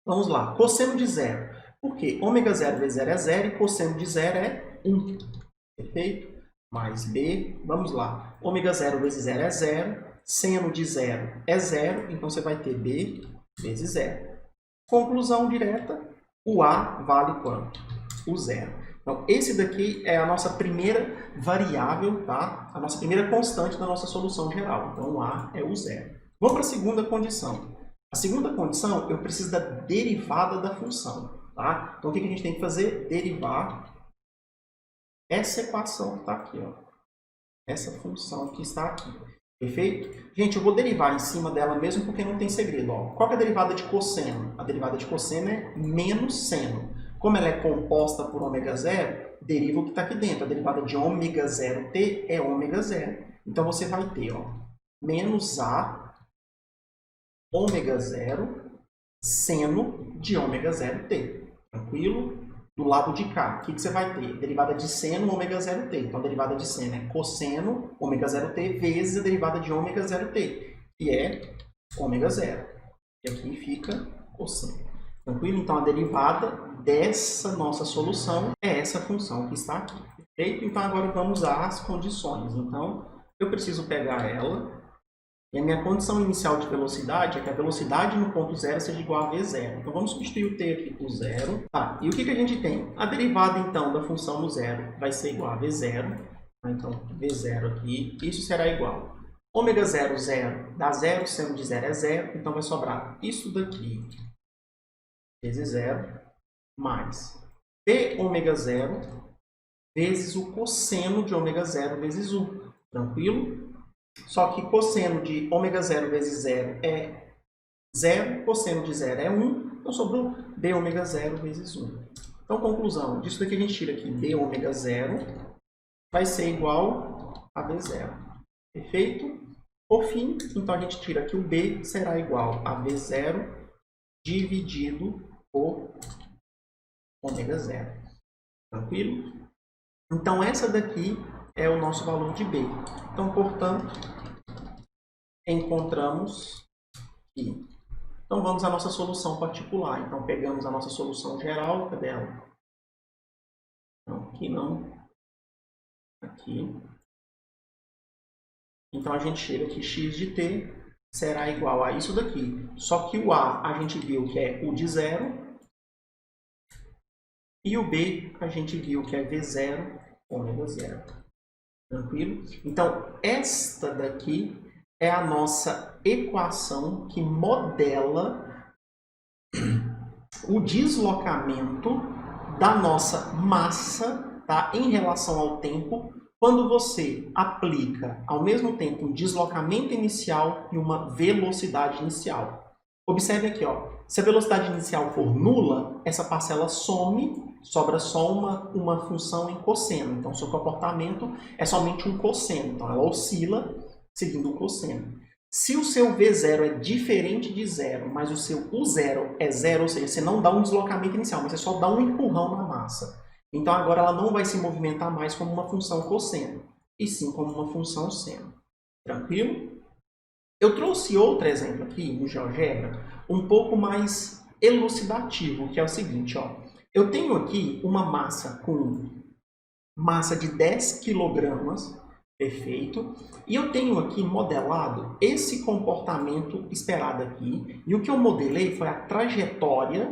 Vamos lá, cosseno de 0. Por quê? Ômega 0 vezes 0 é 0 e cosseno de 0 é 1. Perfeito? Mais B, vamos lá. Ômega 0 vezes 0 é 0. Seno de 0 é 0. Então, você vai ter B vezes 0. Conclusão direta, o A vale quanto? O 0. Então, esse daqui é a nossa primeira variável, tá? A nossa primeira constante da nossa solução geral. Então, o A é o 0. Vamos para a segunda condição. A segunda condição, eu preciso da derivada da função. Tá? Então, o que a gente tem que fazer? Derivar essa equação que está aqui. Ó. Essa função que está aqui. Perfeito? Gente, eu vou derivar em cima dela mesmo porque não tem segredo. Ó. Qual que é a derivada de cosseno? A derivada de cosseno é menos seno. Como ela é composta por ômega zero, deriva o que está aqui dentro. A derivada de ômega zero t é ômega zero. Então, você vai ter menos a ômega zero seno de ômega zero t. Tranquilo? Do lado de cá, o que você vai ter? Derivada de seno ômega zero t. Então, a derivada de seno é cosseno ômega zero t vezes a derivada de ômega zero t, que é ômega zero. E aqui fica cosseno. Tranquilo? Então, a derivada dessa nossa solução é essa função que está aqui. Perfeito? Então, agora vamos às condições. Então, eu preciso pegar ela. E a minha condição inicial de velocidade é que a velocidade no ponto zero seja igual a v0. Então, vamos substituir o t aqui por zero. Tá, e o que a gente tem? A derivada, então, da função no zero vai ser igual a v0. Então, v0 aqui, isso será igual. Ômega 0, 0, dá 0, seno de 0 é 0. Então, vai sobrar isso daqui vezes 0, mais p ômega 0 vezes o cosseno de ômega 0 vezes 1. Tranquilo? Só que cosseno de ômega 0 vezes 0 é 0, cosseno de 0 é 1, então sobrou b ômega 0 vezes 1. Então, conclusão, disso daqui a gente tira aqui b ômega 0 vai ser igual a b0. Perfeito? Por fim, então a gente tira aqui o b será igual a b0 dividido por ômega 0. Tranquilo? Então, essa daqui é o nosso valor de b. Então, portanto, encontramos aqui. Então, vamos à nossa solução particular. Então, pegamos a nossa solução geral, cadê ela? Não, aqui não. Aqui. Então, a gente chega que x de t será igual a isso daqui. Só que o a gente viu que é o de 0. E o b a gente viu que é v0 ômega 0. Tranquilo? Então, esta daqui é a nossa equação que modela o deslocamento da nossa massa, tá, em relação ao tempo, quando você aplica ao mesmo tempo um deslocamento inicial e uma velocidade inicial. Observe aqui, ó, se a velocidade inicial for nula, essa parcela some, sobra só uma função em cosseno. Então, seu comportamento é somente um cosseno. Então, ela oscila seguindo o cosseno. Se o seu V0 é diferente de zero, mas o seu U0 é zero, ou seja, você não dá um deslocamento inicial, mas você só dá um empurrão na massa. Então, agora ela não vai se movimentar mais como uma função cosseno, e sim como uma função seno. Tranquilo? Eu trouxe outro exemplo aqui no GeoGebra, um pouco mais elucidativo, que é o seguinte, ó. Eu tenho aqui uma massa com massa de 10 kg, perfeito, e eu tenho aqui modelado esse comportamento esperado aqui, e o que eu modelei foi a trajetória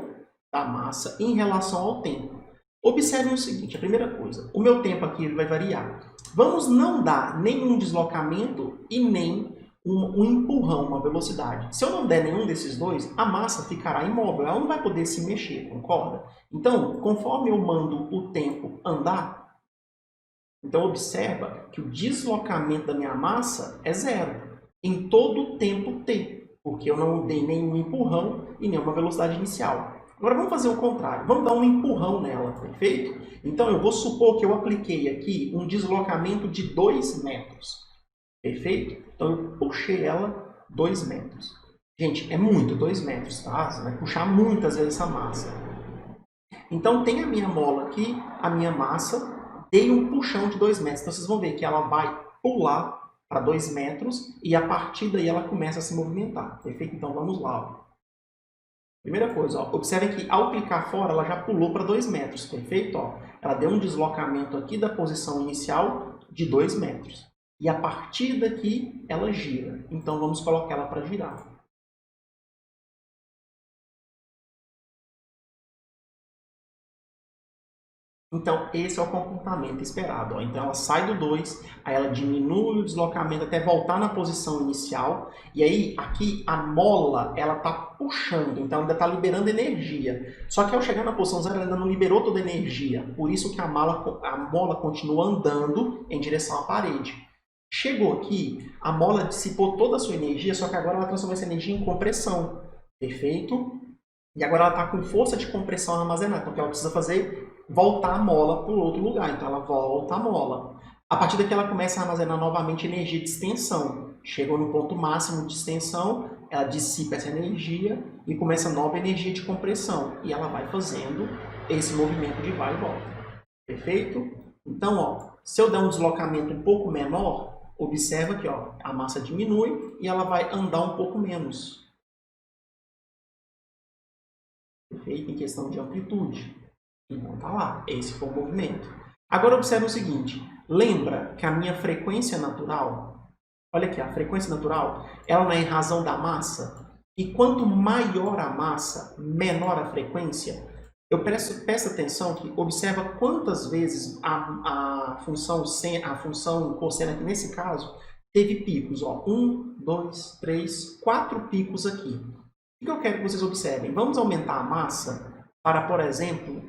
da massa em relação ao tempo. Observem o seguinte, a primeira coisa, o meu tempo aqui ele vai variar. Vamos não dar nenhum deslocamento e nem um empurrão, uma velocidade. Se eu não der nenhum desses dois, a massa ficará imóvel, ela não vai poder se mexer, concorda? Então, conforme eu mando o tempo andar, então observa que o deslocamento da minha massa é zero, em todo o tempo t, porque eu não dei nenhum empurrão e nenhuma velocidade inicial. Agora vamos fazer o contrário, vamos dar um empurrão nela, perfeito? Então eu vou supor que eu apliquei aqui um deslocamento de 2 metros. Perfeito? Então, eu puxei ela 2 metros. Gente, é muito 2 metros, tá? Você vai puxar muitas vezes essa massa. Então, tem a minha mola aqui, a minha massa, dei um puxão de 2 metros. Então, vocês vão ver que ela vai pular para 2 metros e a partir daí ela começa a se movimentar. Perfeito? Então, vamos lá. Ó. Primeira coisa, ó, observem que ao clicar fora, ela já pulou para 2 metros. Perfeito? Ó, ela deu um deslocamento aqui da posição inicial de 2 metros. E a partir daqui, ela gira. Então, vamos colocar ela para girar. Então, esse é o comportamento esperado. Ó. Então, ela sai do 2, aí ela diminui o deslocamento até voltar na posição inicial. E aí, aqui, a mola, ela está puxando, então ainda está liberando energia. Só que ao chegar na posição 0, ela ainda não liberou toda a energia. Por isso que a mola continua andando em direção à parede. Chegou aqui, a mola dissipou toda a sua energia, só que agora ela transformou essa energia em compressão. Perfeito? E agora ela está com força de compressão armazenada. Então, o que ela precisa fazer? Voltar a mola para o outro lugar. Então, ela volta a mola. A partir daqui, ela começa a armazenar novamente energia de extensão. Chegou no ponto máximo de extensão, ela dissipa essa energia e começa nova energia de compressão. E ela vai fazendo esse movimento de vai e volta. Perfeito? Então, ó, se eu der um deslocamento um pouco menor, observa que ó, a massa diminui e ela vai andar um pouco menos. Perfeito? Em questão de amplitude. Então tá lá, esse foi o movimento. Agora observe o seguinte, lembra que a minha frequência natural, olha aqui, a frequência natural, ela não é em razão da massa? E quanto maior a massa, menor a frequência? Eu peço atenção que observa quantas vezes a função cosseno aqui nesse caso teve picos. Ó, 1, 2, 3, 4 picos aqui. O que eu quero que vocês observem? Vamos aumentar a massa para, por exemplo,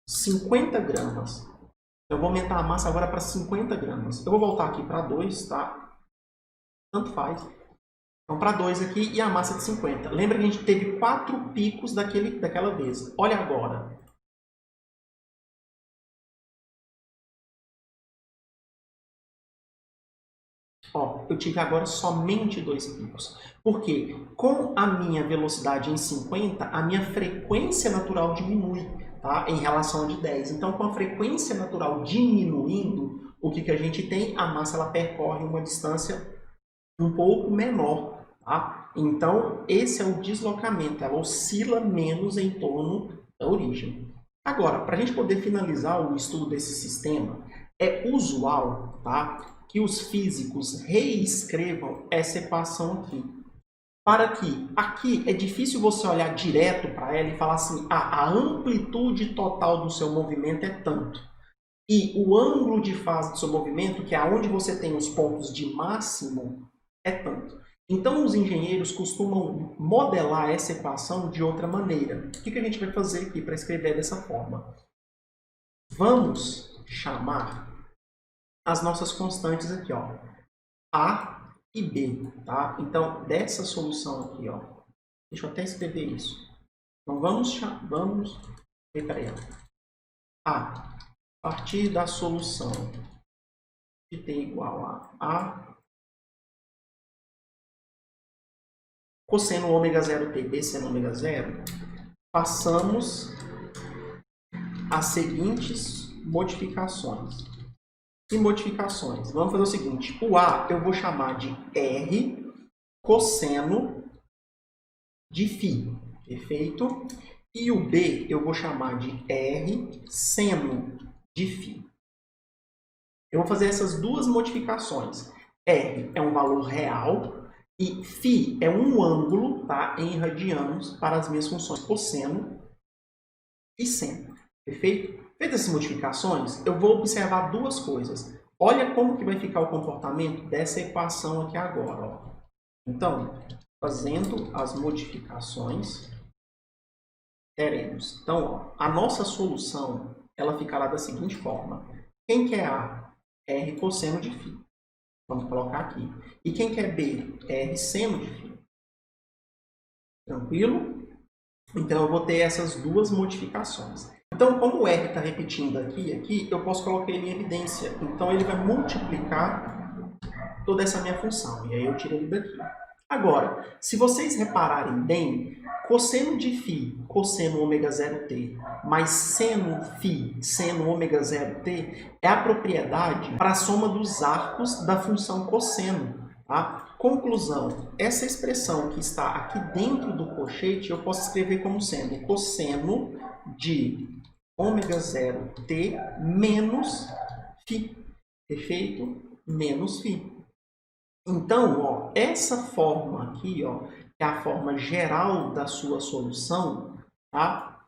50 gramas. Eu vou aumentar a massa agora para 50 gramas. Eu vou voltar aqui para 2, tá? Tanto faz. Então, para 2 aqui e a massa de 50. Lembra que a gente teve 4 picos daquela vez. Olha agora. Ó, eu tive agora somente 2 picos. Por quê? Com a minha velocidade em 50, a minha frequência natural diminui, tá? Em relação a de 10. Então, com a frequência natural diminuindo, o que a gente tem? A massa ela percorre uma distância um pouco menor, tá? Então, esse é o deslocamento, ela oscila menos em torno da origem. Agora, para a gente poder finalizar o estudo desse sistema, é usual, tá, que os físicos reescrevam essa equação aqui. Para que aqui é difícil você olhar direto para ela e falar assim, a amplitude total do seu movimento é tanto. E o ângulo de fase do seu movimento, que é onde você tem os pontos de máximo, é tanto. Então, os engenheiros costumam modelar essa equação de outra maneira. O que a gente vai fazer aqui para escrever dessa forma? Vamos chamar as nossas constantes aqui, ó, A e B, tá? Então, dessa solução aqui, ó, deixa eu até escrever isso. Então, vamos peraí, a partir da solução de t igual a cosseno ômega 0t, b seno ômega 0, passamos as seguintes modificações. E modificações? Vamos fazer o seguinte, o A eu vou chamar de R cosseno de φ, perfeito? E o B eu vou chamar de R seno de φ. Eu vou fazer essas duas modificações. R é um valor real e φ é um ângulo, tá, em radianos para as minhas funções cosseno e seno. Perfeito? Feitas essas modificações, eu vou observar duas coisas. Olha como que vai ficar o comportamento dessa equação aqui agora. Ó. Então, fazendo as modificações, teremos. Então, ó, a nossa solução ela ficará da seguinte forma. Quem quer A? R cosseno de φ. Vamos colocar aqui. E quem quer B? R seno de φ. Tranquilo? Então, eu vou ter essas duas modificações. Então, como o R está repetindo aqui, eu posso colocar ele em evidência. Então, ele vai multiplicar toda essa minha função. E aí, eu tiro ele daqui. Agora, se vocês repararem bem, cosseno de φ, cosseno ômega 0t, mais seno φ, seno ômega 0t, é a propriedade para a soma dos arcos da função cosseno. Tá? Conclusão, essa expressão que está aqui dentro do colchete, eu posso escrever como sendo cosseno de ômega 0t menos φ. Perfeito? Menos φ. Então, ó, essa forma aqui, ó, é a forma geral da sua solução, tá?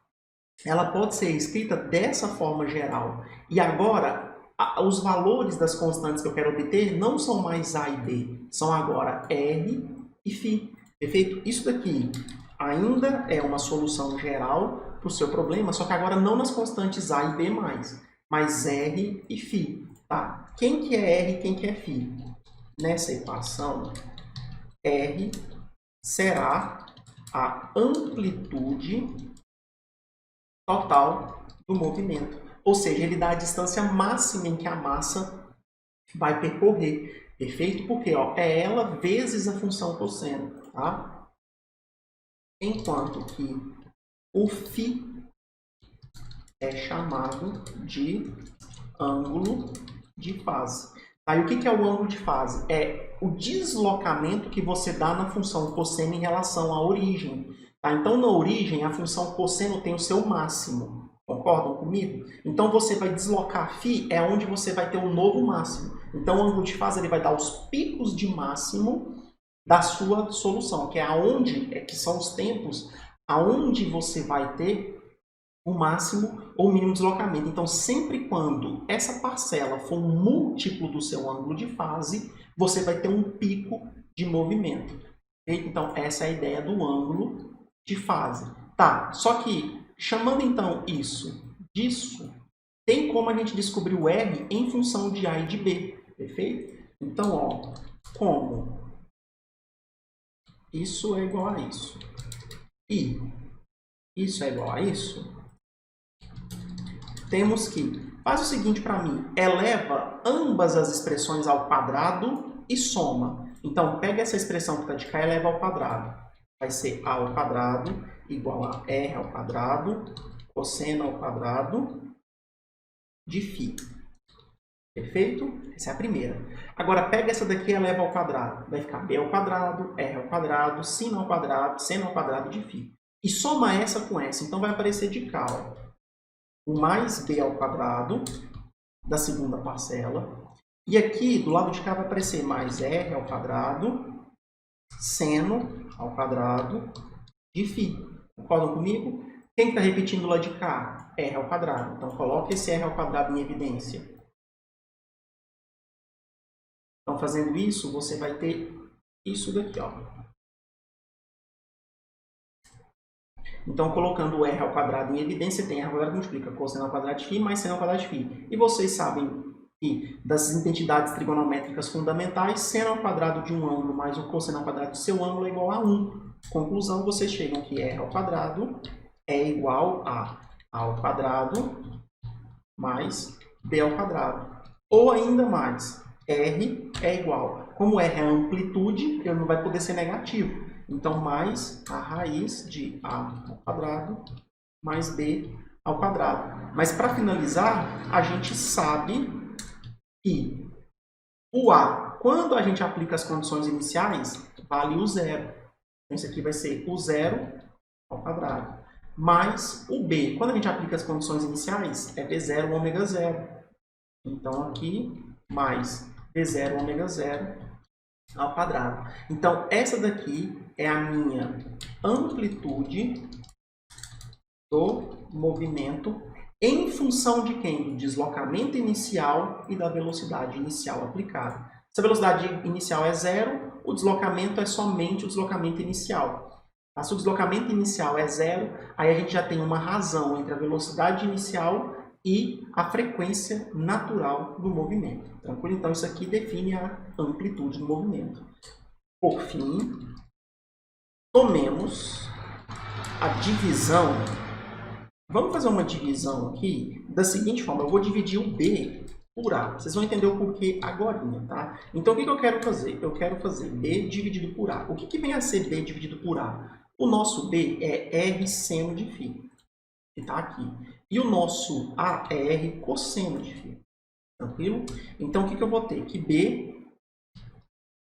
ela pode ser escrita dessa forma geral. E agora, os valores das constantes que eu quero obter não são mais A e B, são agora R e φ. Perfeito? Isso daqui ainda é uma solução geral para o seu problema, só que agora não nas constantes A e B mas R e φ. Tá? Quem que é R e quem que é φ? Nessa equação, R será a amplitude total do movimento. Ou seja, ele dá a distância máxima em que a massa vai percorrer. Perfeito? Porque ó, é ela vezes a função cosseno. Tá? Enquanto que o φ é chamado de ângulo de fase. Tá? E o que é o ângulo de fase? É o deslocamento que você dá na função cosseno em relação à origem. Tá? Então, na origem, a função cosseno tem o seu máximo. Concordam comigo? Então, você vai deslocar φ, é onde você vai ter um novo máximo. Então, o ângulo de fase ele vai dar os picos de máximo da sua solução, que é aonde, que são os tempos aonde você vai ter o máximo ou mínimo deslocamento. Então, sempre quando essa parcela for um múltiplo do seu ângulo de fase, você vai ter um pico de movimento. Então, essa é a ideia do ângulo de fase. Tá, só que, chamando então isso disso, tem como a gente descobrir o R em função de A e de B, perfeito? Então, ó, como isso é igual a isso e isso é igual a isso, temos que, faz o seguinte para mim, eleva ambas as expressões ao quadrado e soma. Então, pega essa expressão que está de cá e eleva ao quadrado. Vai ser A ao quadrado igual a R ao quadrado, cosseno ao quadrado de φ. Perfeito? Essa é a primeira. Agora, pega essa daqui e eleva ao quadrado. Vai ficar B ao quadrado, R ao quadrado, sin ao quadrado, seno ao quadrado de φ. E soma essa com essa. Então, vai aparecer de cá, ó, o mais b ao quadrado da segunda parcela. E aqui, do lado de cá, vai aparecer mais r ao quadrado, seno ao quadrado de φ. Concordam comigo? Quem está repetindo lá de cá? R ao quadrado. Então, coloque esse r ao quadrado em evidência. Então, fazendo isso, você vai ter isso daqui, ó. Então, colocando o r ao quadrado em evidência, tem r ao quadrado que multiplica cosseno ao quadrado de φ mais seno ao quadrado de φ. E vocês sabem que das identidades trigonométricas fundamentais, seno ao quadrado de um ângulo mais o cosseno ao quadrado do seu ângulo é igual a 1. Conclusão, vocês chegam que r ao quadrado é igual a a ao quadrado mais b ao quadrado. Ou ainda mais, r é igual. Como r é a amplitude, ele não vai poder ser negativo. Então, mais a raiz de a ao quadrado mais b ao quadrado. Mas, para finalizar, a gente sabe que o a, quando a gente aplica as condições iniciais, vale o zero. Então, isso aqui vai ser o zero ao quadrado. Mais o b, quando a gente aplica as condições iniciais, é b0 ômega zero. Então, aqui, mais b0 ômega zero ao quadrado. Então, essa daqui é a minha amplitude do movimento em função de quem? Do deslocamento inicial e da velocidade inicial aplicada. Se a velocidade inicial é zero, o deslocamento é somente o deslocamento inicial. Se o deslocamento inicial é zero, aí a gente já tem uma razão entre a velocidade inicial e a frequência natural do movimento. Tranquilo? Então, isso aqui define a amplitude do movimento. Por fim, tomemos a divisão. Vamos fazer uma divisão aqui da seguinte forma. Eu vou dividir o B por A. Vocês vão entender o porquê agora, tá? Então, o que eu quero fazer? Eu quero fazer B dividido por A. O que vem a ser B dividido por A? O nosso B é R seno de φ, que está aqui. E o nosso A é R cosseno de φ. Tranquilo? Então, o que eu vou ter? Que B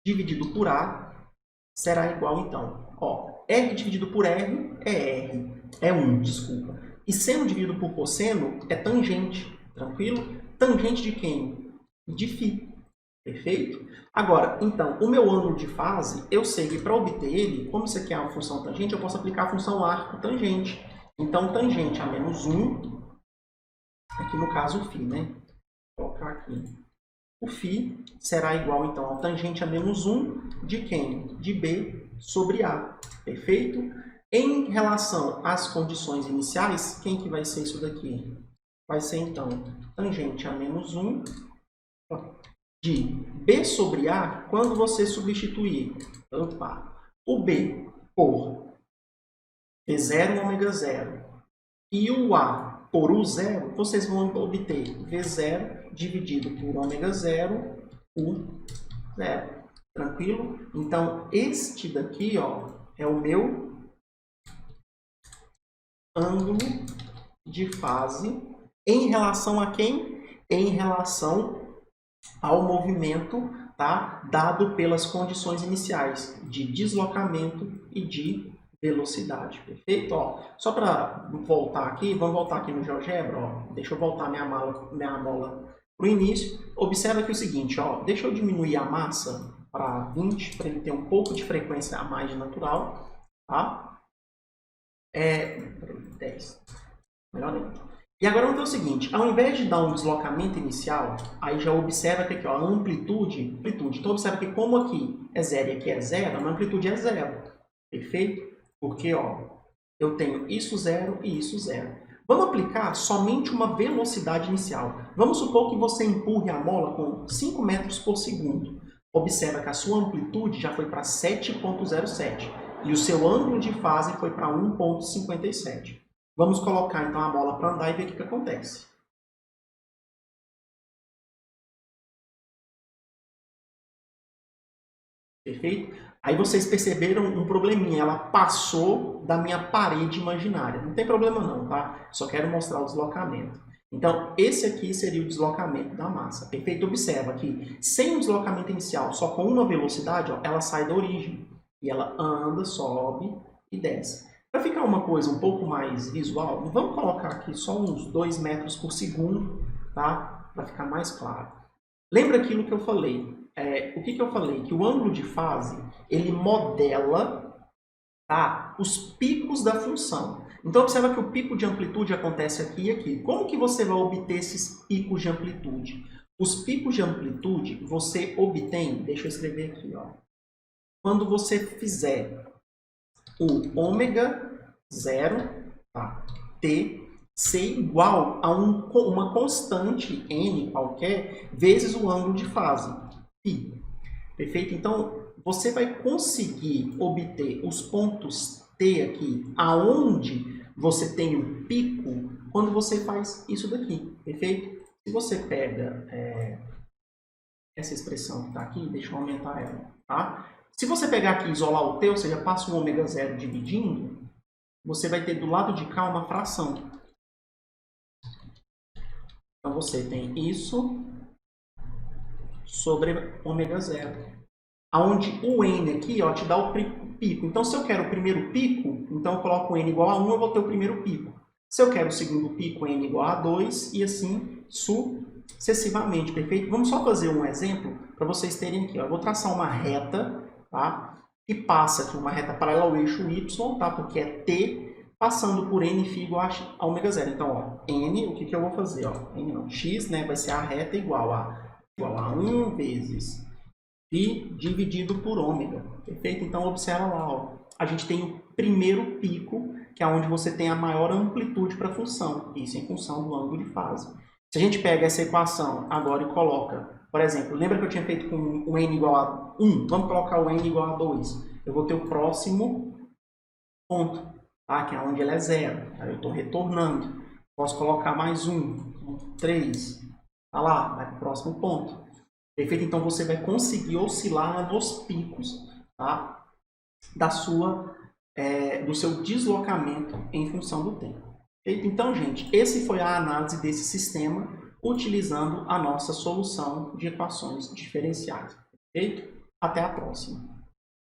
dividido por A será igual, então, ó, R dividido por R é R. É 1, desculpa. E seno dividido por cosseno é tangente. Tranquilo? Tangente de quem? De φ. Perfeito? Agora, então, o meu ângulo de fase, eu sei que para obter ele, como isso aqui é uma função tangente, eu posso aplicar a função arco tangente. Então, tangente a menos 1, aqui no caso o φ, né? Vou colocar aqui. O φ será igual, então, ao tangente a menos 1 de quem? De B sobre A. Perfeito? Em relação às condições iniciais, quem que vai ser isso daqui? Vai ser, então, tangente a menos 1 de B sobre A, quando você substituir o B por V0 ômega 0 e o A por U0, vocês vão obter V0 dividido por ômega 0, U0. Tranquilo? Então, este daqui, ó, é o meu ângulo de fase em relação a quem? Em relação ao movimento, tá? Dado pelas condições iniciais de deslocamento e de velocidade. Perfeito? Ó, só para voltar aqui, vamos voltar aqui no GeoGebra. Ó. Deixa eu voltar minha mola para o início. Observa aqui o seguinte, ó, deixa eu diminuir a massa para 20, para ele ter um pouco de frequência a mais de natural. Tá? 10. Melhor ainda. E agora vamos ver o seguinte, ao invés de dar um deslocamento inicial, aí já observa que aqui, ó, a amplitude. Então observa que como aqui é 0 e aqui é 0, a amplitude é 0. Perfeito? Porque ó, eu tenho isso 0 e isso 0. Vamos aplicar somente uma velocidade inicial. Vamos supor que você empurre a mola com 5 metros por segundo. Observa que a sua amplitude já foi para 7,07 e o seu ângulo de fase foi para 1,57. Vamos colocar então a bola para andar e ver o que acontece. Perfeito? Aí vocês perceberam um probleminha, ela passou da minha parede imaginária. Não tem problema não, tá? Só quero mostrar o deslocamento. Então, esse aqui seria o deslocamento da massa. Perfeito? Observa que sem o deslocamento inicial, só com uma velocidade, ó, ela sai da origem. E ela anda, sobe e desce. Para ficar uma coisa um pouco mais visual, vamos colocar aqui só uns 2 metros por segundo, tá? Para ficar mais claro. Lembra aquilo que eu falei? O que eu falei? Que o ângulo de fase, ele modela, tá, os picos da função. Então, observa que o pico de amplitude acontece aqui e aqui. Como que você vai obter esses picos de amplitude? Os picos de amplitude você obtém, deixa eu escrever aqui, ó. Quando você fizer o ômega 0, tá, t, ser igual a uma constante n qualquer, vezes o ângulo de fase, φ. Perfeito? Então, você vai conseguir obter os pontos T aqui, aonde você tem um pico, quando você faz isso daqui. Perfeito? Se você pega essa expressão que está aqui, deixa eu aumentar ela, tá? Se você pegar aqui e isolar o T, ou seja, passa um ômega 0 dividindo, você vai ter do lado de cá uma fração. Então, você tem isso sobre ômega 0. Onde o n aqui, ó, te dá o pico. Então, se eu quero o primeiro pico, então eu coloco n igual a 1, eu vou ter o primeiro pico. Se eu quero o segundo pico, n igual a 2, e assim sucessivamente, perfeito? Vamos só fazer um exemplo para vocês terem aqui. Ó. Eu vou traçar uma reta, tá? Que passa aqui, uma reta paralela ao eixo y, tá? Porque é t, passando por n φ igual a ômega 0. Então, ó, n, o que eu vou fazer? Ó? N não, x, né, vai ser a reta igual a 1 vezes φ dividido por ômega. Perfeito? Então, observa lá, ó. A gente tem o primeiro pico, que é onde você tem a maior amplitude para a função. Isso em função do ângulo de fase. Se a gente pega essa equação agora e coloca, por exemplo, lembra que eu tinha feito com o n igual a 1? Vamos colocar o n igual a 2. Eu vou ter o próximo ponto, tá? Que é onde ele é 0. Aí eu estou retornando. Posso colocar mais 3. Tá lá, vai para o próximo ponto. Perfeito? Então, você vai conseguir oscilar nos picos, tá? Do seu deslocamento em função do tempo. Perfeito? Então, gente, esse foi a análise desse sistema utilizando a nossa solução de equações diferenciais. Perfeito? Até a próxima.